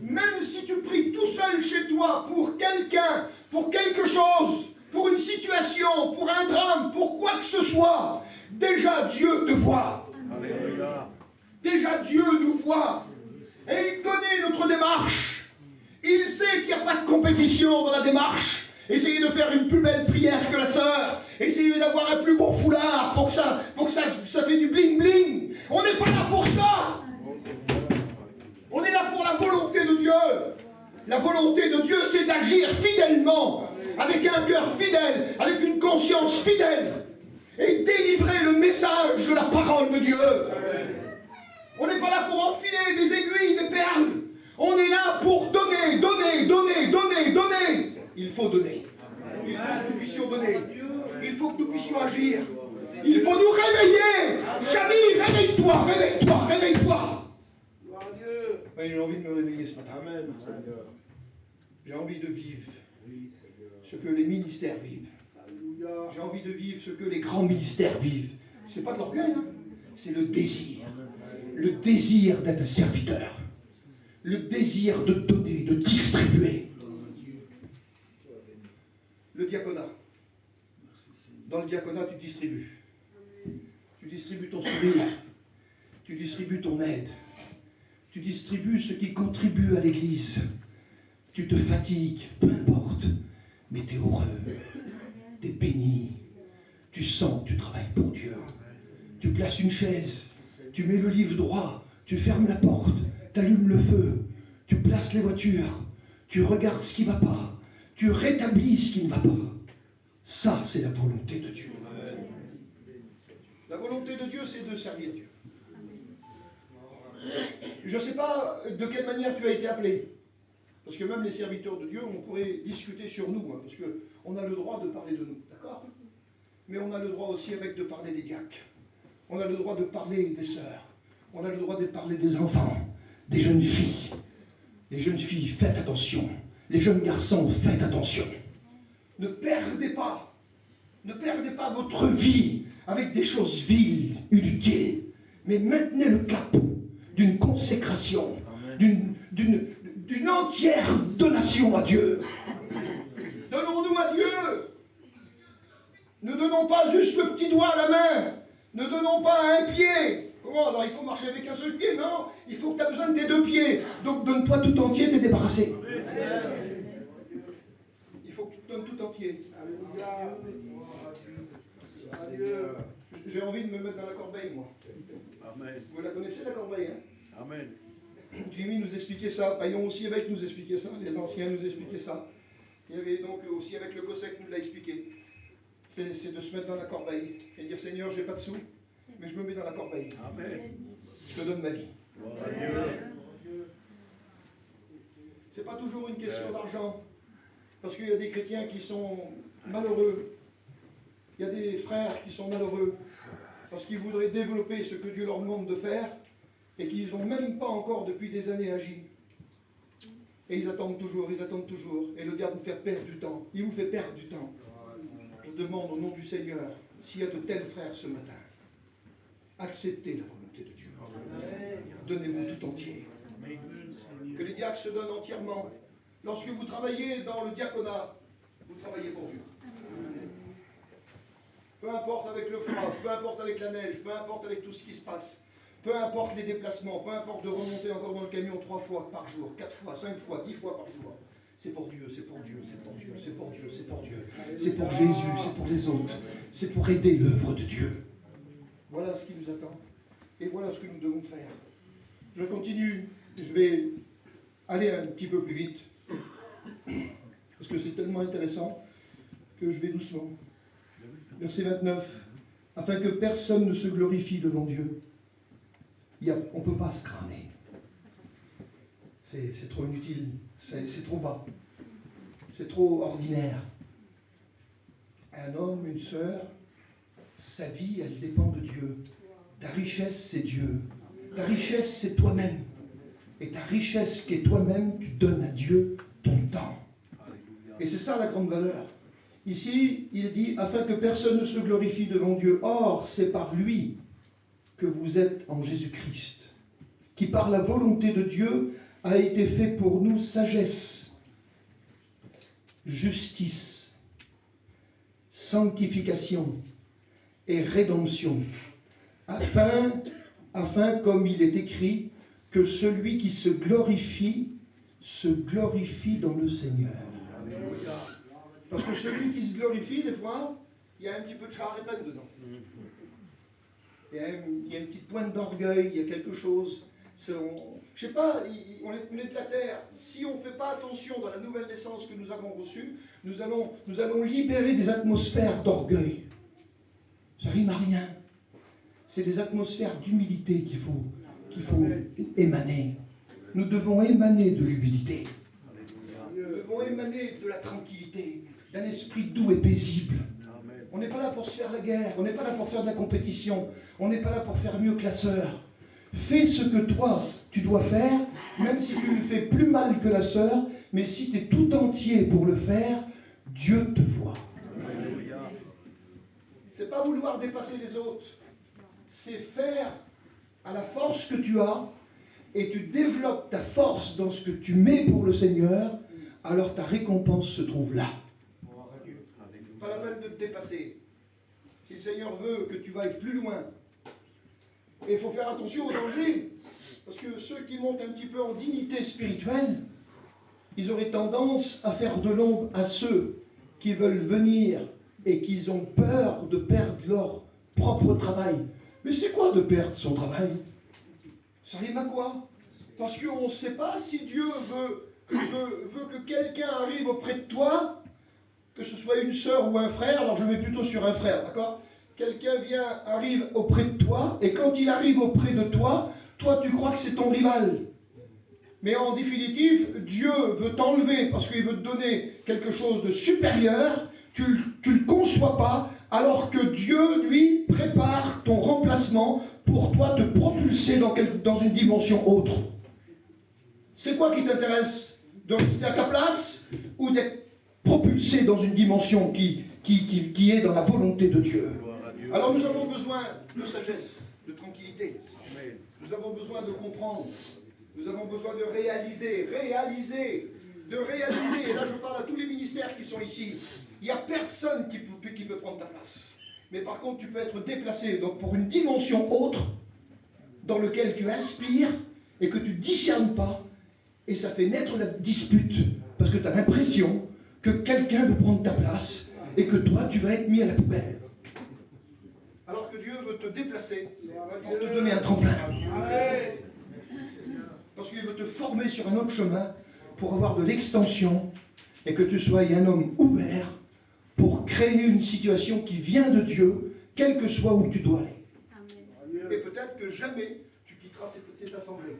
Même si tu pries tout seul chez toi pour quelqu'un, pour quelque chose, pour une situation, pour un drame, pour quoi que ce soit, déjà Dieu te voit. Déjà Dieu nous voit. Et il connaît notre démarche. Il sait qu'il n'y a pas de compétition dans la démarche. Essayez de faire une plus belle prière que la sœur. Essayez d'avoir un plus beau foulard pour que ça fait du bling bling. On n'est pas là pour ça. On est là pour la volonté de Dieu. La volonté de Dieu, c'est d'agir fidèlement, avec un cœur fidèle, avec une conscience fidèle, et délivrer le message de la parole de Dieu. On n'est pas là pour enfiler des aiguilles, des perles. On est là pour donner. Il faut donner. Il faut que nous puissions donner. Il faut que nous puissions agir. Il faut nous réveiller. Samy, réveille-toi. Ouais, j'ai envie de me réveiller ce matin. Amen, Seigneur. J'ai envie de vivre Oui, Seigneur. ce que les ministères vivent. Alléluia. J'ai envie de vivre ce que les grands ministères vivent. C'est pas de l'orgueil, hein. C'est le désir. Le désir d'être serviteur. Le désir de donner, de distribuer. Le diaconat. Dans le diaconat, tu distribues. Tu distribues ton sourire. Tu distribues ton aide. Tu distribues ce qui contribue à l'Église. Tu te fatigues, peu importe. Mais tu es heureux. Tu es béni. Tu sens que tu travailles pour Dieu. Tu places une chaise. Tu mets le livre droit. Tu fermes la porte. Tu allumes le feu. Tu places les voitures. Tu regardes ce qui ne va pas. Tu rétablis ce qui ne va pas. Ça, c'est la volonté de Dieu. La volonté de Dieu, c'est de servir Dieu. Je ne sais pas de quelle manière tu as été appelé. Parce que même les serviteurs de Dieu, on pourrait discuter sur nous. Hein, parce qu'on a le droit de parler de nous. D'accord? Mais on a le droit aussi de parler des diacres. On a le droit de parler des sœurs. On a le droit de parler des enfants, des jeunes filles. Les jeunes filles, faites attention. Les jeunes garçons, faites attention. Ne perdez pas votre vie avec des choses viles, inutiles. Mais maintenez le cap d'une consécration, d'une entière donation à Dieu. Donnons-nous à Dieu. Ne donnons pas juste le petit doigt à la main. Ne donnons pas un pied. Comment? Alors il faut marcher avec un seul pied? Non, il faut que tu aies besoin de tes deux pieds. Donc donne-toi tout entier, t'es débarrassé. Il faut que tu te donnes tout entier. Alléluia. J'ai envie de me mettre dans la corbeille, moi. Amen. Vous la connaissez, la corbeille, hein? Amen. Jimmy nous expliquait ça, Paillon aussi avec nous expliquait ça, les anciens nous expliquaient ça. Il y avait donc aussi avec le COSEC nous l'a expliqué. C'est de se mettre dans la corbeille et dire Seigneur, j'ai pas de sous, mais je me mets dans la corbeille. Amen. Je te donne ma vie. Gloire à Dieu. C'est pas toujours une question d'argent, parce qu'il y a des chrétiens qui sont malheureux. Il y a des frères qui sont malheureux parce qu'ils voudraient développer ce que Dieu leur demande de faire et qu'ils n'ont même pas encore depuis des années agi. Et ils attendent toujours. Et le diable vous fait perdre du temps. Il vous fait perdre du temps. Je demande au nom du Seigneur, s'il y a de tels frères ce matin, acceptez la volonté de Dieu. Donnez-vous tout entier. Que les diacres se donnent entièrement. Lorsque vous travaillez dans le diaconat, vous travaillez pour Dieu. Peu importe avec le froid, peu importe avec la neige, peu importe avec tout ce qui se passe, peu importe les déplacements, peu importe de remonter encore dans le camion 3 fois par jour, 4 fois, 5 fois, 10 fois par jour. C'est pour Dieu, c'est pour Dieu, c'est pour Dieu, c'est pour Dieu, c'est pour Dieu. C'est pour Jésus, c'est pour les autres. C'est pour aider l'œuvre de Dieu. Voilà ce qui nous attend. Et voilà ce que nous devons faire. Je continue, je vais aller un petit peu plus vite. Parce que c'est tellement intéressant que je vais doucement. Verset 29. Afin que personne ne se glorifie devant Dieu. On ne peut pas se crâner. C'est trop inutile. C'est trop bas. C'est trop ordinaire. Un homme, une sœur, sa vie, elle dépend de Dieu. Ta richesse, c'est Dieu. Ta richesse, c'est toi-même. Et ta richesse qui est toi-même, tu donnes à Dieu ton temps. Et c'est ça la grande valeur. Ici, il dit, afin que personne ne se glorifie devant Dieu. Or, c'est par lui que vous êtes en Jésus-Christ, qui par la volonté de Dieu a été fait pour nous sagesse, justice, sanctification et rédemption, afin, comme il est écrit, que celui qui se glorifie dans le Seigneur. Parce que celui qui se glorifie, des fois, il y a un petit peu de char et peine dedans. Il y a une petite pointe d'orgueil, il y a quelque chose. Je ne sais pas, on est de la terre. Si on ne fait pas attention dans la nouvelle naissance que nous avons reçue, nous allons libérer des atmosphères d'orgueil. Ça rime à rien. C'est des atmosphères d'humilité qu'il faut émaner. Nous devons émaner de l'humilité. Nous devons émaner de la tranquillité, d'un esprit doux et paisible. On n'est pas là pour se faire la guerre, on n'est pas là pour faire de la compétition, on n'est pas là pour faire mieux que la sœur. Fais ce que toi, tu dois faire, même si tu le fais plus mal que la sœur, mais si tu es tout entier pour le faire, Dieu te voit. C'est pas vouloir dépasser les autres, c'est faire à la force que tu as, et tu développes ta force dans ce que tu mets pour le Seigneur, alors ta récompense se trouve là. Pas la peine de te dépasser. Si le Seigneur veut que tu ailles plus loin, et il faut faire attention au danger, parce que ceux qui montent un petit peu en dignité spirituelle, ils auraient tendance à faire de l'ombre à ceux qui veulent venir et qui ont peur de perdre leur propre travail. Mais c'est quoi de perdre son travail? Ça rime à quoi? Parce qu'on ne sait pas si Dieu veut que quelqu'un arrive auprès de toi, que ce soit une sœur ou un frère, alors je mets plutôt sur un frère, d'accord? Quelqu'un arrive auprès de toi, et quand il arrive auprès de toi, toi tu crois que c'est ton rival. Mais en définitive, Dieu veut t'enlever parce qu'il veut te donner quelque chose de supérieur, tu ne le conçois pas, alors que Dieu, lui, prépare ton remplacement pour toi te propulser dans une dimension autre. C'est quoi qui t'intéresse? De rester à ta place ou d'être propulsé dans une dimension qui est dans la volonté de Dieu? Alors nous avons besoin de sagesse, de tranquillité. Nous avons besoin de comprendre. Nous avons besoin de réaliser. Et là, je parle à tous les ministères qui sont ici. Il n'y a personne qui peut prendre ta place. Mais par contre, tu peux être déplacé donc, pour une dimension autre, dans laquelle tu inspires et que tu ne discernes pas. Et ça fait naître la dispute. Parce que tu as l'impression que quelqu'un veut prendre ta place et que toi, tu vas être mis à la poubelle. Alors que Dieu veut te déplacer pour te donner un tremplin. Parce qu'il veut te former sur un autre chemin pour avoir de l'extension et que tu sois un homme ouvert pour créer une situation qui vient de Dieu, quel que soit où tu dois aller. Amen. Et peut-être que jamais tu quitteras cette assemblée,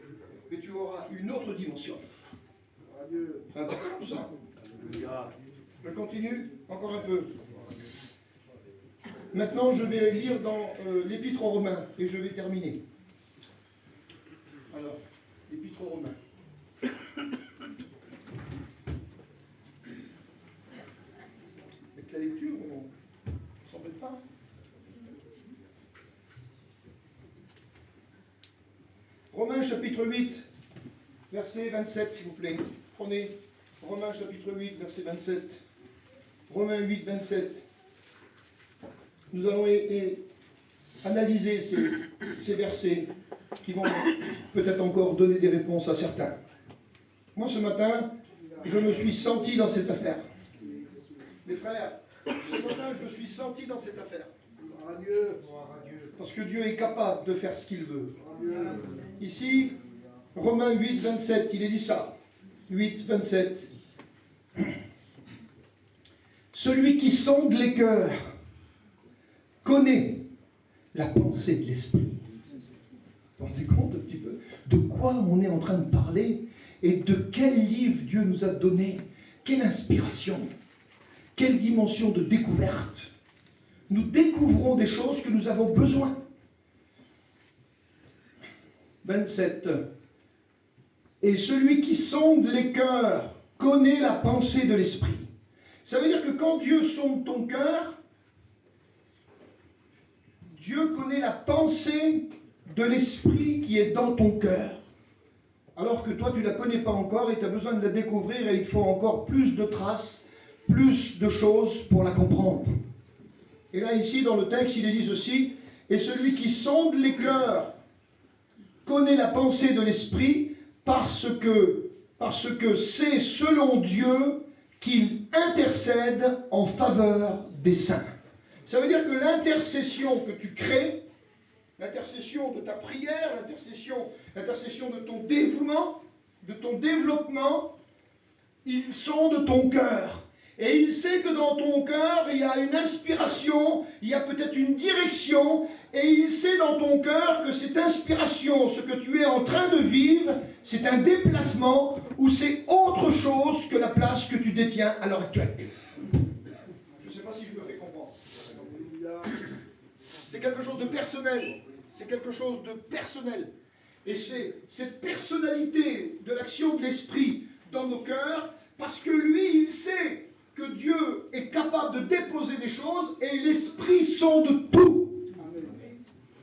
mais tu auras une autre dimension. C'est important tout ça. Je continue encore un peu. Maintenant, je vais lire dans l'Épître aux Romains et je vais terminer. Alors, l'Épître aux Romains. Avec la lecture, on ne s'embête pas. Romains chapitre 8, verset 27, s'il vous plaît. Prenez Romains chapitre 8, verset 27. Romains 8, 27. Nous allons analyser ces versets qui vont peut-être encore donner des réponses à certains. Moi, ce matin, je me suis senti dans cette affaire. Les frères, ce matin, je me suis senti dans cette affaire. Gloire à Dieu. Parce que Dieu est capable de faire ce qu'il veut. Ici, Romains 8, 27, il est dit ça. 8, 27. Celui qui sonde les cœurs connaît la pensée de l'esprit. Vous vous rendez compte un petit peu de quoi on est en train de parler et de quel livre Dieu nous a donné? Quelle inspiration? Quelle dimension de découverte? Nous découvrons des choses que nous avons besoin. 27. Et celui qui sonde les cœurs connaît la pensée de l'esprit. Ça veut dire que quand Dieu sonde ton cœur, Dieu connaît la pensée de l'esprit qui est dans ton cœur. Alors que toi, tu ne la connais pas encore et tu as besoin de la découvrir et il te faut encore plus de traces, plus de choses pour la comprendre. Et là, ici, dans le texte, il est dit ceci, « Et celui qui sonde les cœurs connaît la pensée de l'esprit parce que c'est selon Dieu qu'il intercède en faveur des saints. » Ça veut dire que l'intercession que tu crées, l'intercession de ta prière, l'intercession de ton dévouement, de ton développement, ils sont de ton cœur. Et il sait que dans ton cœur, il y a une inspiration, il y a peut-être une direction, et il sait dans ton cœur que cette inspiration, ce que tu es en train de vivre, c'est un déplacement ou c'est autre chose que la place que tu détiens à l'heure actuelle. Je ne sais pas si je me fais comprendre. C'est quelque chose de personnel. C'est quelque chose de personnel. et c'est cette personnalité de l'action de l'Esprit dans nos cœurs, parce que lui, il sait que Dieu est capable de déposer des choses et l'Esprit sonde tout.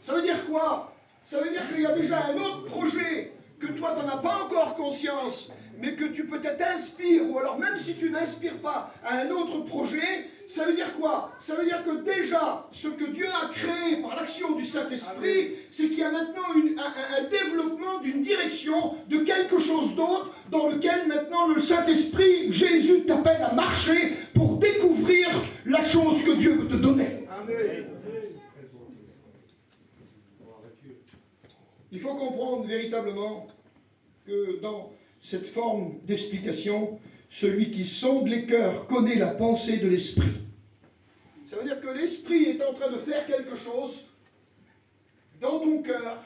Ça veut dire quoi? Ça veut dire qu'il y a déjà un autre projet que toi, tu n'en as pas encore conscience, mais que tu peut-être inspires, ou alors même si tu n'inspires pas à un autre projet, ça veut dire quoi? Ça veut dire que déjà, ce que Dieu a créé par l'action du Saint-Esprit, c'est qu'il y a maintenant un développement d'une direction, de quelque chose d'autre, dans lequel maintenant le Saint-Esprit, Jésus t'appelle à marcher pour découvrir la chose que Dieu veut te donner. Amen. Il faut comprendre véritablement que dans cette forme d'explication, celui qui sonde les cœurs connaît la pensée de l'Esprit. Ça veut dire que l'Esprit est en train de faire quelque chose dans ton cœur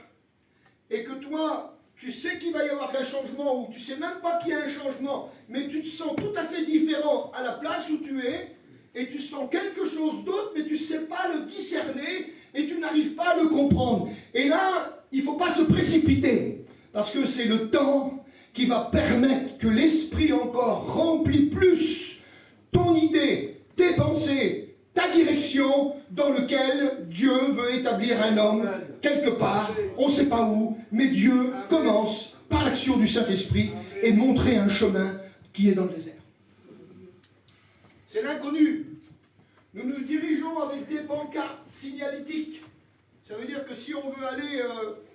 et que toi, tu sais qu'il va y avoir un changement ou tu ne sais même pas qu'il y a un changement, mais tu te sens tout à fait différent à la place où tu es et tu sens quelque chose d'autre, mais tu ne sais pas le discerner et tu n'arrives pas à le comprendre. Et là, il ne faut pas se précipiter, parce que c'est le temps qui va permettre que l'Esprit encore remplit plus ton idée, tes pensées, ta direction, dans lequel Dieu veut établir un homme quelque part, on ne sait pas où, mais Dieu commence par l'action du Saint-Esprit et montrer un chemin qui est dans le désert. C'est l'inconnu. Nous nous dirigeons avec des pancartes signalétiques. Ça veut dire que si on veut aller,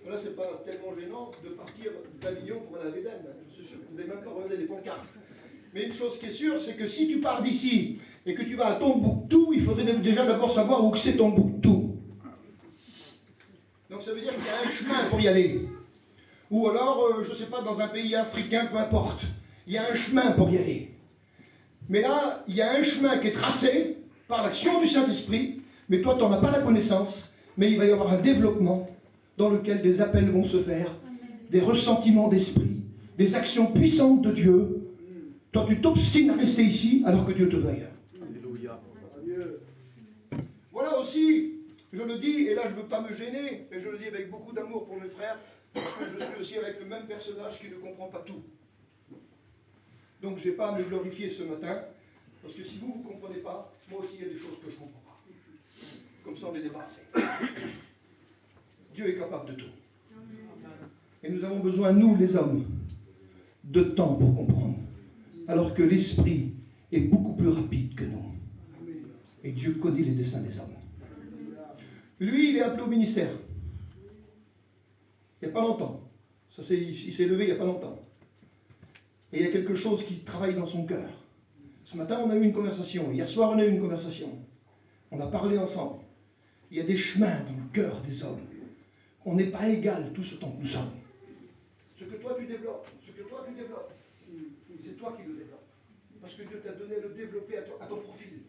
là c'est pas tellement gênant de partir d'Avignon pour aller à Védène. Je suis sûr que vous n'avez même pas regardé les pancartes. Mais une chose qui est sûre, c'est que si tu pars d'ici et que tu vas à Tombouctou, il faudrait déjà d'abord savoir où c'est Tombouctou. Donc ça veut dire qu'il y a un chemin pour y aller. Ou alors, je ne sais pas, dans un pays africain, peu importe. Il y a un chemin pour y aller. Mais là, il y a un chemin qui est tracé par l'action du Saint-Esprit, mais toi, tu n'en as pas la connaissance, mais il va y avoir un développement dans lequel des appels vont se faire, des ressentiments d'esprit, des actions puissantes de Dieu. Toi, tu t'obstines à rester ici alors que Dieu te veut ailleurs. Alléluia. Voilà aussi, je le dis, et là je ne veux pas me gêner, mais je le dis avec beaucoup d'amour pour mes frères, parce que je suis aussi avec le même personnage qui ne comprend pas tout. Donc je n'ai pas à me glorifier ce matin, parce que si vous ne comprenez pas, moi aussi il y a des choses que je ne comprends pas. Comme ça on est débarrassé. Dieu est capable de tout. Et nous avons besoin, nous les hommes, de temps pour comprendre. Alors que l'esprit est beaucoup plus rapide que nous. Et Dieu connaît les desseins des hommes. Lui, il est appelé au ministère. Il n'y a pas longtemps. Il s'est levé il n'y a pas longtemps. Et il y a quelque chose qui travaille dans son cœur. Ce matin, on a eu une conversation. Hier soir, on a eu une conversation. On a parlé ensemble. Il y a des chemins dans le cœur des hommes. On n'est pas égal tous autant que nous sommes. Ce que toi tu développes, c'est toi qui le développes. Parce que Dieu t'a donné à le développer à ton profil.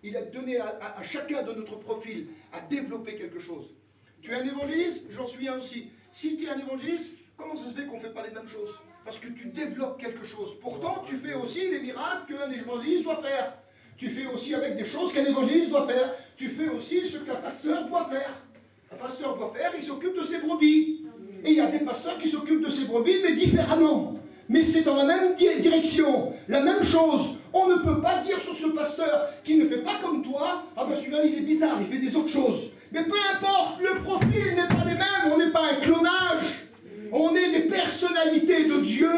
Il a donné à chacun de notre profil à développer quelque chose. Tu es un évangéliste, j'en suis un aussi. Si tu es un évangéliste, comment ça se fait qu'on ne fait pas les mêmes choses? Parce que tu développes quelque chose. Pourtant, tu fais aussi les miracles qu'un évangéliste doit faire. Tu fais aussi avec des choses qu'un évangéliste doit faire. Tu fais aussi ce qu'un pasteur doit faire. Un pasteur doit faire, il s'occupe de ses brebis. Et il y a des pasteurs qui s'occupent de ses brebis, mais différemment. Mais c'est dans la même direction, la même chose. On ne peut pas dire sur ce pasteur qui ne fait pas comme toi, ah ben celui-là il est bizarre, il fait des autres choses. Mais peu importe, le profil n'est pas les mêmes, on n'est pas un clonage. On est des personnalités de Dieu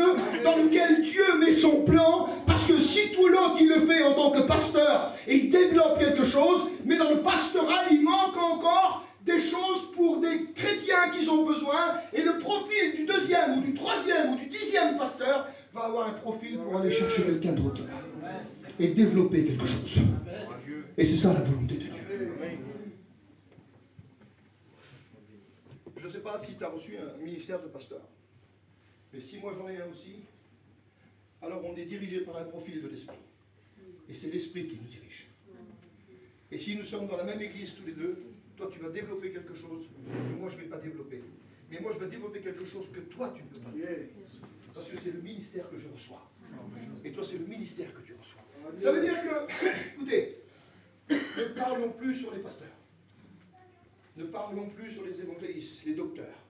dans lesquelles Dieu met son plan, parce que si tout l'autre il le fait en tant que pasteur et il développe quelque chose, mais dans le pastoral il manque encore des choses pour des chrétiens qui ont besoin, et le profil du deuxième ou du troisième ou du 10e pasteur va avoir un profil pour aller chercher quelqu'un d'autre et développer quelque chose. Et c'est ça la volonté de Dieu. Je ne sais pas si tu as reçu un ministère de pasteur, mais si moi j'en ai un aussi, alors on est dirigé par un profil de l'esprit. Et c'est l'esprit qui nous dirige. Et si nous sommes dans la même église tous les deux, toi tu vas développer quelque chose que moi je ne vais pas développer. Mais moi je vais développer quelque chose que toi tu ne peux pas développer. Parce que c'est le ministère que je reçois. Et toi c'est le ministère que tu reçois. Ça veut dire que, écoutez, ne parlons plus sur les pasteurs. Ne parlons plus sur les évangélistes, les docteurs.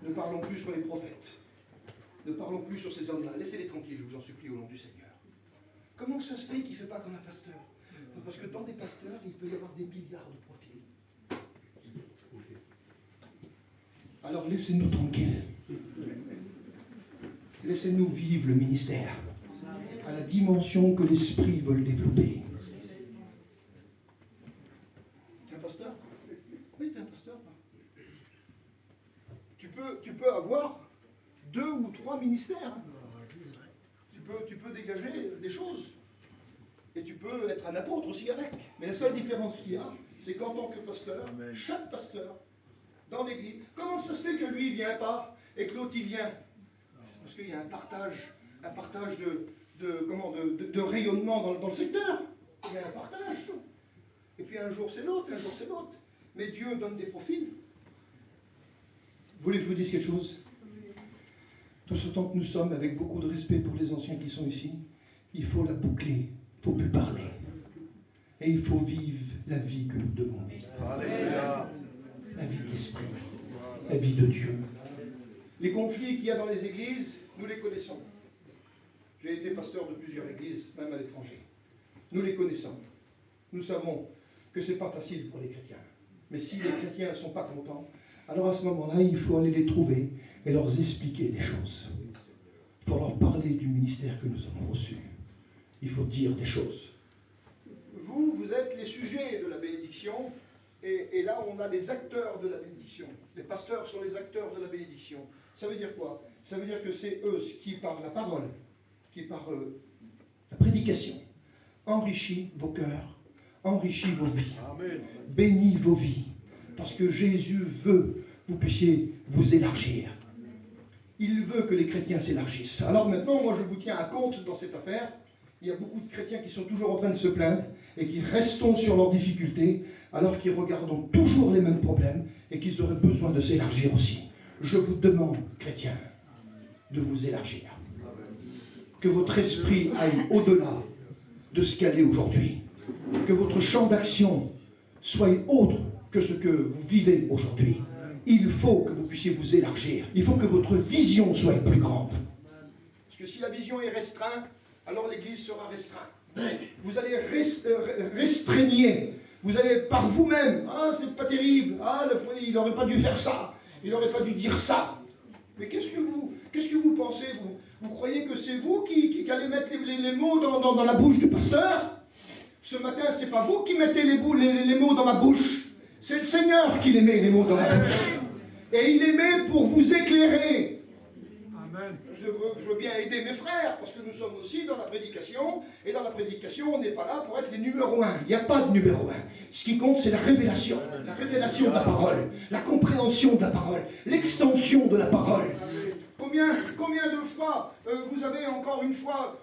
Ne parlons plus sur les prophètes. Ne parlons plus sur ces hommes-là. Laissez-les tranquilles, je vous en supplie, au nom du Seigneur. Comment ça se fait qu'il ne fait pas comme un pasteur? Parce que dans des pasteurs, il peut y avoir des milliards de profils. Alors laissez-nous tranquilles. Laissez-nous vivre le ministère à la dimension que l'Esprit veut le développer. T'es un pasteur? Oui, t'es un pasteur. Tu peux avoir 2 ou 3 ministères. Tu peux dégager des choses. Et tu peux être un apôtre aussi avec. Mais la seule différence qu'il y a, c'est qu'en tant que pasteur, chaque pasteur, dans l'église, comment ça se fait que lui ne vient pas et que l'autre y vient? Parce qu'il y a un partage de rayonnement dans le secteur. Il y a un partage. Et puis un jour c'est l'autre, un jour c'est l'autre. Mais Dieu donne des profils. Vous voulez que je vous dise quelque chose? Tout ce temps que nous sommes, avec beaucoup de respect pour les anciens qui sont ici, il faut la boucler, il ne faut plus parler. Et il faut vivre la vie que nous devons vivre. Alléluia. La vie d'esprit, la vie de Dieu. Les conflits qu'il y a dans les églises, nous les connaissons. J'ai été pasteur de plusieurs églises, même à l'étranger. Nous les connaissons. Nous savons que ce n'est pas facile pour les chrétiens. Mais si les chrétiens ne sont pas contents, alors à ce moment-là, il faut aller les trouver et leur expliquer des choses. Il faut leur parler du ministère que nous avons reçu. Il faut dire des choses. Vous êtes les sujets de la bénédiction, et là on a les acteurs de la bénédiction. Les pasteurs sont les acteurs de la bénédiction. Ça veut dire quoi? Ça veut dire que c'est eux qui, par la parole, qui par la prédication, enrichit vos cœurs, enrichit vos vies, Amen. bénit vos vies, parce que Jésus veut que vous puissiez vous élargir. Il veut que les chrétiens s'élargissent. Alors maintenant, moi je vous tiens à compte dans cette affaire. Il y a beaucoup de chrétiens qui sont toujours en train de se plaindre et qui restent sur leurs difficultés, alors qu'ils regardent toujours les mêmes problèmes et qu'ils auraient besoin de s'élargir aussi. Je vous demande, chrétiens, de vous élargir. Que votre esprit aille au-delà de ce qu'elle est aujourd'hui. Que votre champ d'action soit autre que ce que vous vivez aujourd'hui. Il faut que vous puissiez vous élargir. Il faut que votre vision soit plus grande. Parce que si la vision est restreinte, alors l'Église sera restreinte. Vous allez restreigner. Vous allez par vous-même. Ah, c'est pas terrible. Ah, il n'aurait pas dû faire ça. Il n'aurait pas dû dire ça. Mais qu'est-ce que vous pensez, vous croyez que c'est vous qui allez mettre les mots dans la bouche du pasteur? Ce matin, c'est pas vous qui mettez les mots dans ma bouche. C'est le Seigneur qui les met, les mots dans ma bouche. Et il les met pour vous éclairer. Amen. Je veux bien aider mes frères, parce que nous sommes aussi dans la prédication, et dans la prédication, on n'est pas là pour être les numéros 1. Il n'y a pas de numéro 1. Ce qui compte, c'est la révélation de la parole, la compréhension de la parole, l'extension de la parole. Combien de fois vous avez encore une fois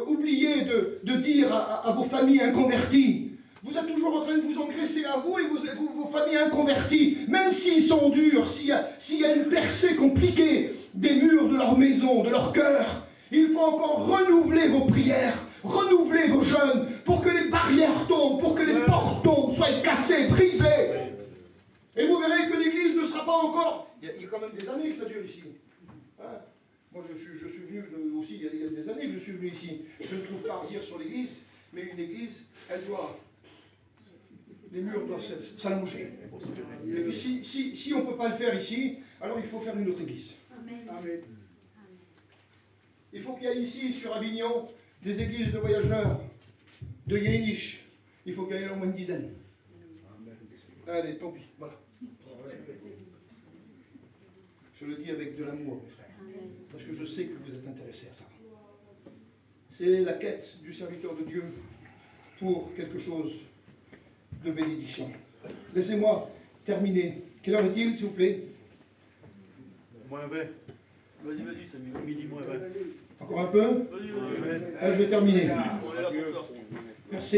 oublié de dire à vos familles inconverties? Vous êtes toujours en train de vous engraisser à vous et vos familles inconverties, même s'ils sont durs, s'il y a une percée compliquée des murs de leur maison, de leur cœur, il faut encore renouveler vos prières, renouveler vos jeûnes, pour que les barrières tombent, pour que les portes tombent, soient cassées, brisées. Et vous verrez que l'Église ne sera pas encore... Il y a quand même des années que ça dure ici. Hein? Moi je suis venu aussi, il y a des années que je suis venu ici. Je ne trouve pas à dire sur l'Église, mais une Église, elle doit... Les murs doivent s'allonger. Et puis si on ne peut pas le faire ici, alors il faut faire une autre église. Amen. Il faut qu'il y ait ici, sur Avignon, des églises de voyageurs, de Yéniche. Il faut qu'il y ait au moins une dizaine. Allez, tant pis, voilà. Je le dis avec de l'amour, mes frères. Parce que je sais que vous êtes intéressés à ça. C'est la quête du serviteur de Dieu pour quelque chose de bénédiction. Laissez-moi terminer. Quelle heure est-il, s'il vous plaît? Moins 20. Vas-y, c'est midi moins 20. Encore un peu? Vas-y. Je vais terminer. On est là pour ça.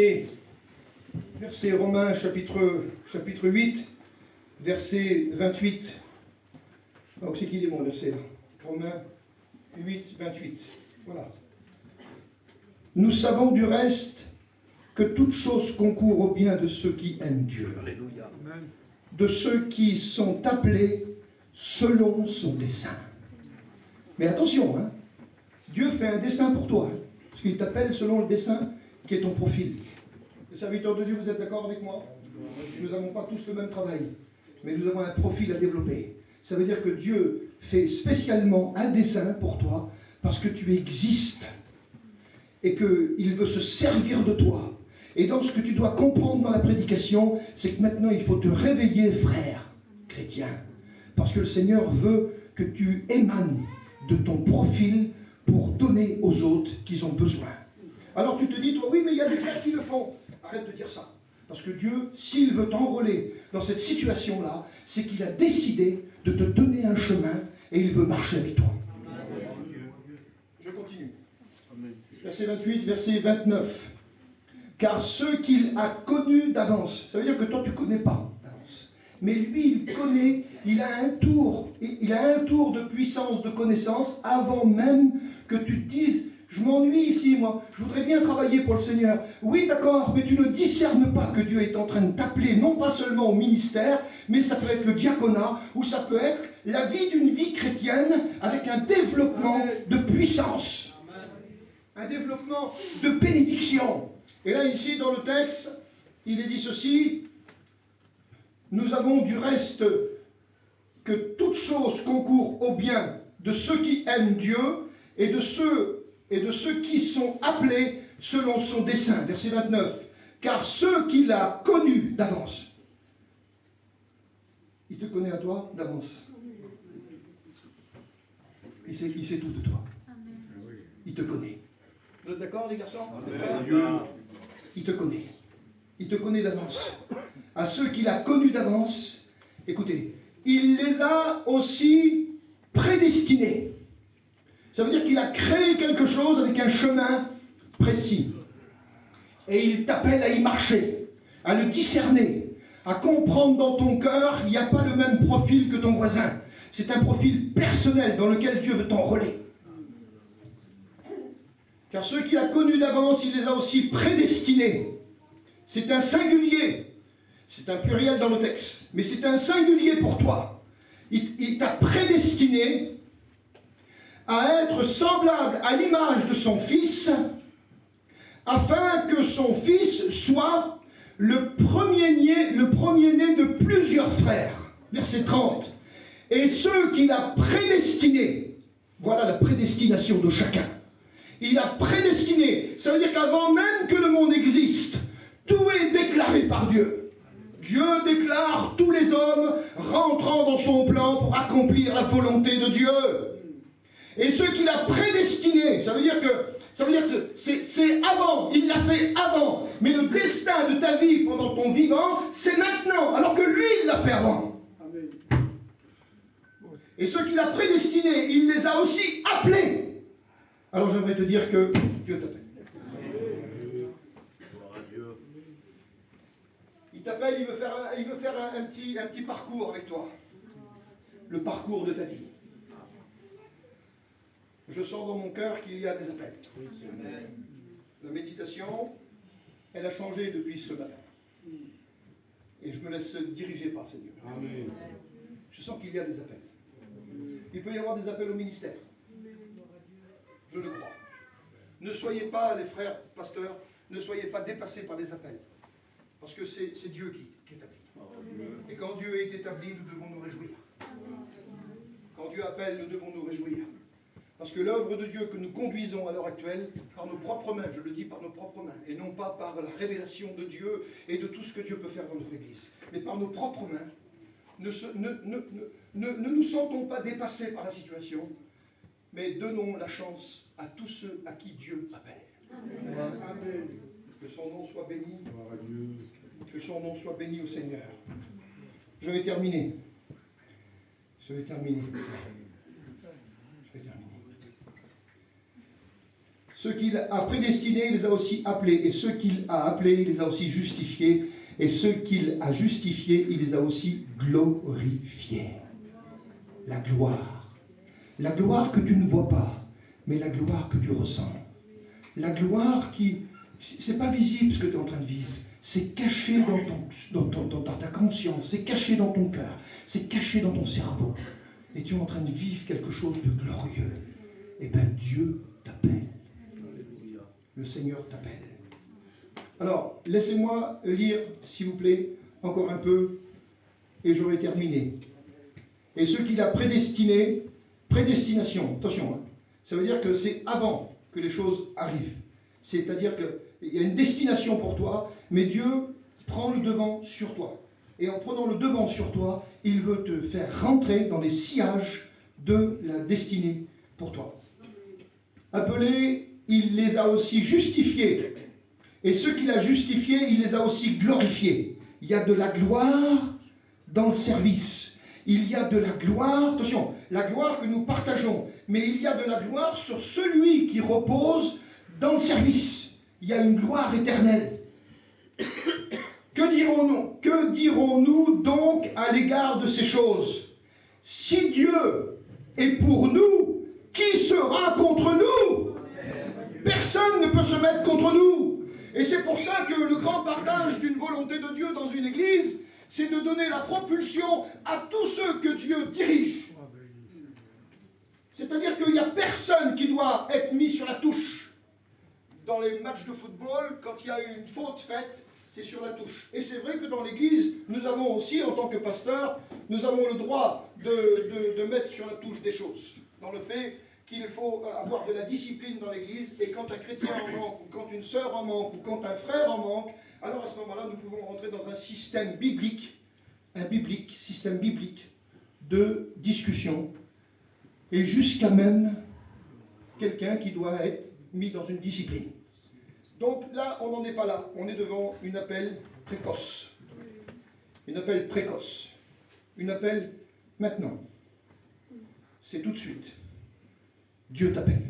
Verset Romains, chapitre 8, verset 28. Donc c'est qu'il est mon verset là. Romains 8, 28. Voilà. Nous savons du reste que toute chose concourt au bien de ceux qui aiment Dieu. Alléluia. de ceux qui sont appelés selon son dessein. Mais attention, hein, Dieu fait un dessein pour toi, hein, parce qu'il t'appelle selon le dessein qui est ton profil. Les serviteurs de Dieu, vous êtes d'accord avec moi? Nous n'avons pas tous le même travail, mais nous avons un profil à développer. Ça veut dire que Dieu fait spécialement un dessein pour toi, parce que tu existes, et qu'il veut se servir de toi. Et dans ce que tu dois comprendre dans la prédication, c'est que maintenant il faut te réveiller, frère chrétien, parce que le Seigneur veut que tu émanes de ton profil pour donner aux autres qui ont besoin. Alors tu te dis, toi, oui, mais il y a des frères qui le font. Arrête de dire ça. Parce que Dieu, s'il veut t'enrôler dans cette situation-là, c'est qu'il a décidé de te donner un chemin et il veut marcher avec toi. Je continue. Verset 28, verset 29. Car ceux qu'il a connus d'avance, ça veut dire que toi tu ne connais pas d'avance, mais lui il connaît, il a un tour de puissance, de connaissance, avant même que tu te dises, je m'ennuie ici moi, je voudrais bien travailler pour le Seigneur. Oui d'accord, mais tu ne discernes pas que Dieu est en train de t'appeler, non pas seulement au ministère, mais ça peut être le diaconat, ou ça peut être la vie d'une vie chrétienne avec un développement de puissance, un développement de bénédiction. Et là, ici, dans le texte, il est dit ceci, nous avons du reste que toute chose concourt au bien de ceux qui aiment Dieu et de ceux qui sont appelés selon son dessein. Verset 29. Car ceux qu'il a connus d'avance, il te connaît à toi d'avance. Il sait tout de toi. Il te connaît. Vous êtes d'accord, les garçons? Il te connaît. Il te connaît d'avance. À ceux qu'il a connus d'avance, écoutez, il les a aussi prédestinés. Ça veut dire qu'il a créé quelque chose avec un chemin précis. Et il t'appelle à y marcher, à le discerner, à comprendre dans ton cœur, il n'y a pas le même profil que ton voisin. C'est un profil personnel dans lequel Dieu veut t'enrôler. Car ceux qu'il a connus d'avance, il les a aussi prédestinés. C'est un singulier. C'est un pluriel dans le texte. Mais c'est un singulier pour toi. Il t'a prédestiné à être semblable à l'image de son Fils, afin que son Fils soit le premier-né de plusieurs frères. Verset 30. Et ceux qu'il a prédestinés, voilà la prédestination de chacun. Il a prédestiné. Ça veut dire qu'avant même que le monde existe, tout est déclaré par Dieu. Dieu déclare tous les hommes rentrant dans son plan pour accomplir la volonté de Dieu. Et ceux qu'il a prédestinés, ça veut dire que c'est avant, il l'a fait avant. Mais le destin de ta vie pendant ton vivant, c'est maintenant, alors que lui, il l'a fait avant. Amen. Et ceux qu'il a prédestinés, il les a aussi appelés. Alors j'aimerais te dire que Dieu t'appelle. Il t'appelle, il veut faire un petit parcours avec toi. Le parcours de ta vie. Je sens dans mon cœur qu'il y a des appels. La méditation, elle a changé depuis ce matin. Et je me laisse diriger par Seigneur. Je sens qu'il y a des appels. Il peut y avoir des appels au ministère. Je le crois. Ne soyez pas, les frères pasteurs, ne soyez pas dépassés par les appels. Parce que c'est Dieu qui établit. Et quand Dieu est établi, nous devons nous réjouir. Quand Dieu appelle, nous devons nous réjouir. Parce que l'œuvre de Dieu que nous conduisons à l'heure actuelle, par nos propres mains, je le dis par nos propres mains, et non pas par la révélation de Dieu et de tout ce que Dieu peut faire dans notre Église, mais par nos propres mains, ne nous sentons pas dépassés par la situation, mais donnons la chance à tous ceux à qui Dieu appelle. Amen. Que son nom soit béni. Que son nom soit béni au Seigneur. Je vais terminer. Ceux qu'il a prédestinés, il les a aussi appelés. Et ceux qu'il a appelés, il les a aussi justifiés. Et ceux qu'il a justifiés, il les a aussi glorifiés. La gloire. La gloire que tu ne vois pas, mais la gloire que tu ressens. La gloire qui... c'est pas visible ce que tu es en train de vivre. c'est caché dans ta conscience, c'est caché dans ton cœur, c'est caché dans ton cerveau. Et tu es en train de vivre quelque chose de glorieux. Eh bien, Dieu t'appelle. Le Seigneur t'appelle. Alors, laissez-moi lire, s'il vous plaît, encore un peu, et j'aurai terminé. Et ce qu'il a prédestiné, prédestination, attention, hein, ça veut dire que c'est avant que les choses arrivent. C'est-à-dire qu'il y a une destination pour toi, mais Dieu prend le devant sur toi. Et en prenant le devant sur toi, il veut te faire rentrer dans les sillages de la destinée pour toi. Appelés, il les a aussi justifiés. Et ceux qu'il a justifiés, il les a aussi glorifiés. Il y a de la gloire dans le service. Il y a de la gloire, attention, la gloire que nous partageons, mais il y a de la gloire sur celui qui repose dans le service. Il y a une gloire éternelle. Que dirons-nous donc à l'égard de ces choses? Si Dieu est pour nous, qui sera contre nous? Personne ne peut se mettre contre nous. Et c'est pour ça que le grand partage d'une volonté de Dieu dans une église, c'est de donner la propulsion à tous ceux que Dieu dirige. C'est-à-dire qu'il n'y a personne qui doit être mis sur la touche. Dans les matchs de football, quand il y a une faute faite, c'est sur la touche. Et c'est vrai que dans l'église, nous avons aussi, en tant que pasteur, nous avons le droit de mettre sur la touche des choses. Dans le fait qu'il faut avoir de la discipline dans l'église, et quand un chrétien en manque, ou quand une sœur en manque, ou quand un frère en manque, alors à ce moment-là, nous pouvons rentrer dans un système biblique, système biblique de discussion, et jusqu'à même quelqu'un qui doit être mis dans une discipline. Donc là, on n'en est pas là. On est devant une appel précoce. Une appel précoce. Une appel maintenant. C'est tout de suite. Dieu t'appelle.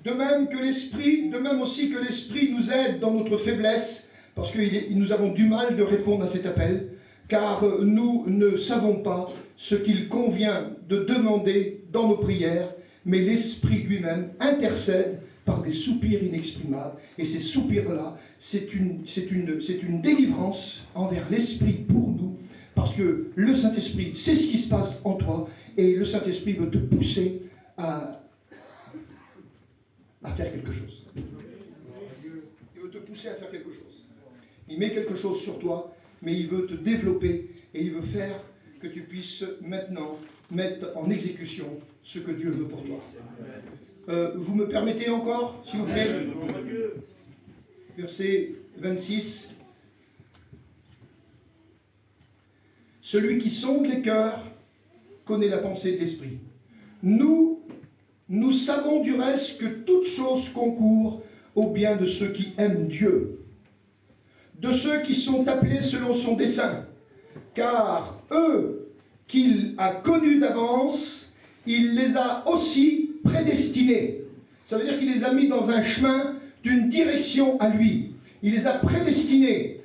De même aussi que l'Esprit nous aide dans notre faiblesse, parce que nous avons du mal de répondre à cet appel, car nous ne savons pas ce qu'il convient de demander dans nos prières, mais l'Esprit lui-même intercède par des soupirs inexprimables. Et ces soupirs-là, c'est une délivrance envers l'Esprit pour nous, parce que le Saint-Esprit sait ce qui se passe en toi, et le Saint-Esprit veut te pousser à faire quelque chose. Il veut te pousser à faire quelque chose. Il met quelque chose sur toi, mais il veut te développer, et il veut faire que tu puisses maintenant mettre en exécution ce que Dieu veut pour toi. Vous me permettez encore, s'il vous plaît? Verset 26. Celui qui sonde les cœurs connaît la pensée de l'Esprit. Nous savons du reste que toute chose concourt au bien de ceux qui aiment Dieu, de ceux qui sont appelés selon son dessein. Car eux qu'il a connus d'avance, il les a aussi prédestinés. Ça veut dire qu'il les a mis dans un chemin d'une direction à lui. Il les a prédestinés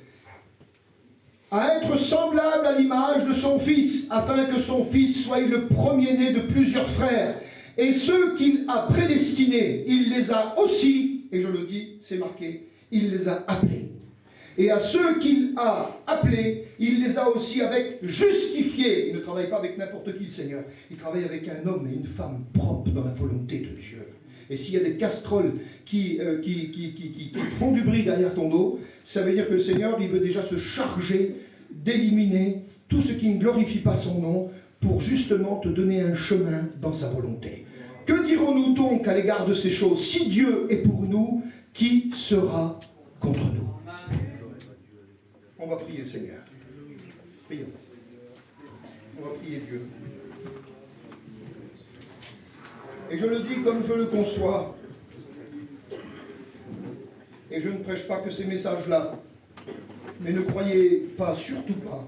à être semblables à l'image de son Fils, afin que son Fils soit le premier-né de plusieurs frères. Et ceux qu'il a prédestinés, il les a aussi, et je le dis, c'est marqué, il les a appelés. Et à ceux qu'il a appelés, il les a aussi justifiés. Il ne travaille pas avec n'importe qui, le Seigneur. Il travaille avec un homme et une femme propres dans la volonté de Dieu. Et s'il y a des casseroles qui font du bruit derrière ton dos, ça veut dire que le Seigneur, il veut déjà se charger d'éliminer tout ce qui ne glorifie pas son nom pour justement te donner un chemin dans sa volonté. Que dirons-nous donc à l'égard de ces choses? Si Dieu est pour nous, qui sera contre nous? On va prier le Seigneur. Prions. On va prier Dieu. Et je le dis comme je le conçois. Et je ne prêche pas que ces messages-là. Mais ne croyez pas, surtout pas.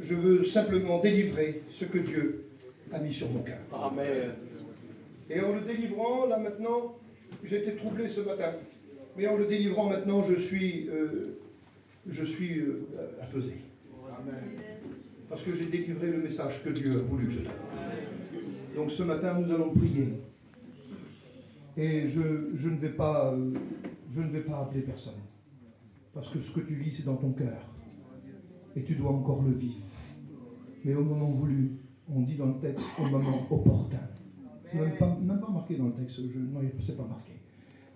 Je veux simplement délivrer ce que Dieu a mis sur mon cœur. Amen. Et en le délivrant, là maintenant, j'étais troublé ce matin. Mais en le délivrant maintenant, je suis apaisé. Amen. Parce que j'ai délivré le message que Dieu a voulu que je donne. Donc ce matin, nous allons prier. Et je ne vais pas je ne vais pas appeler personne. Parce que ce que tu vis, c'est dans ton cœur. Et tu dois encore le vivre. Mais au moment voulu, on dit dans le texte, au moment opportun. Même pas marqué dans le texte, non, c'est pas marqué.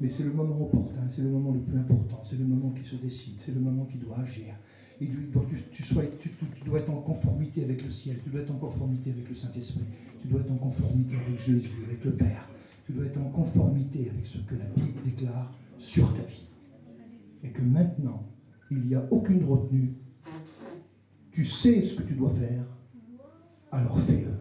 Mais c'est le moment opportun, c'est le moment le plus important, c'est le moment qui se décide, c'est le moment qui doit agir. Et tu dois être en conformité avec le ciel, tu dois être en conformité avec le Saint-Esprit, tu dois être en conformité avec Jésus, avec le Père. Tu dois être en conformité avec ce que la Bible déclare sur ta vie. Et que maintenant, il n'y a aucune retenue. Tu sais ce que tu dois faire, alors fais-le.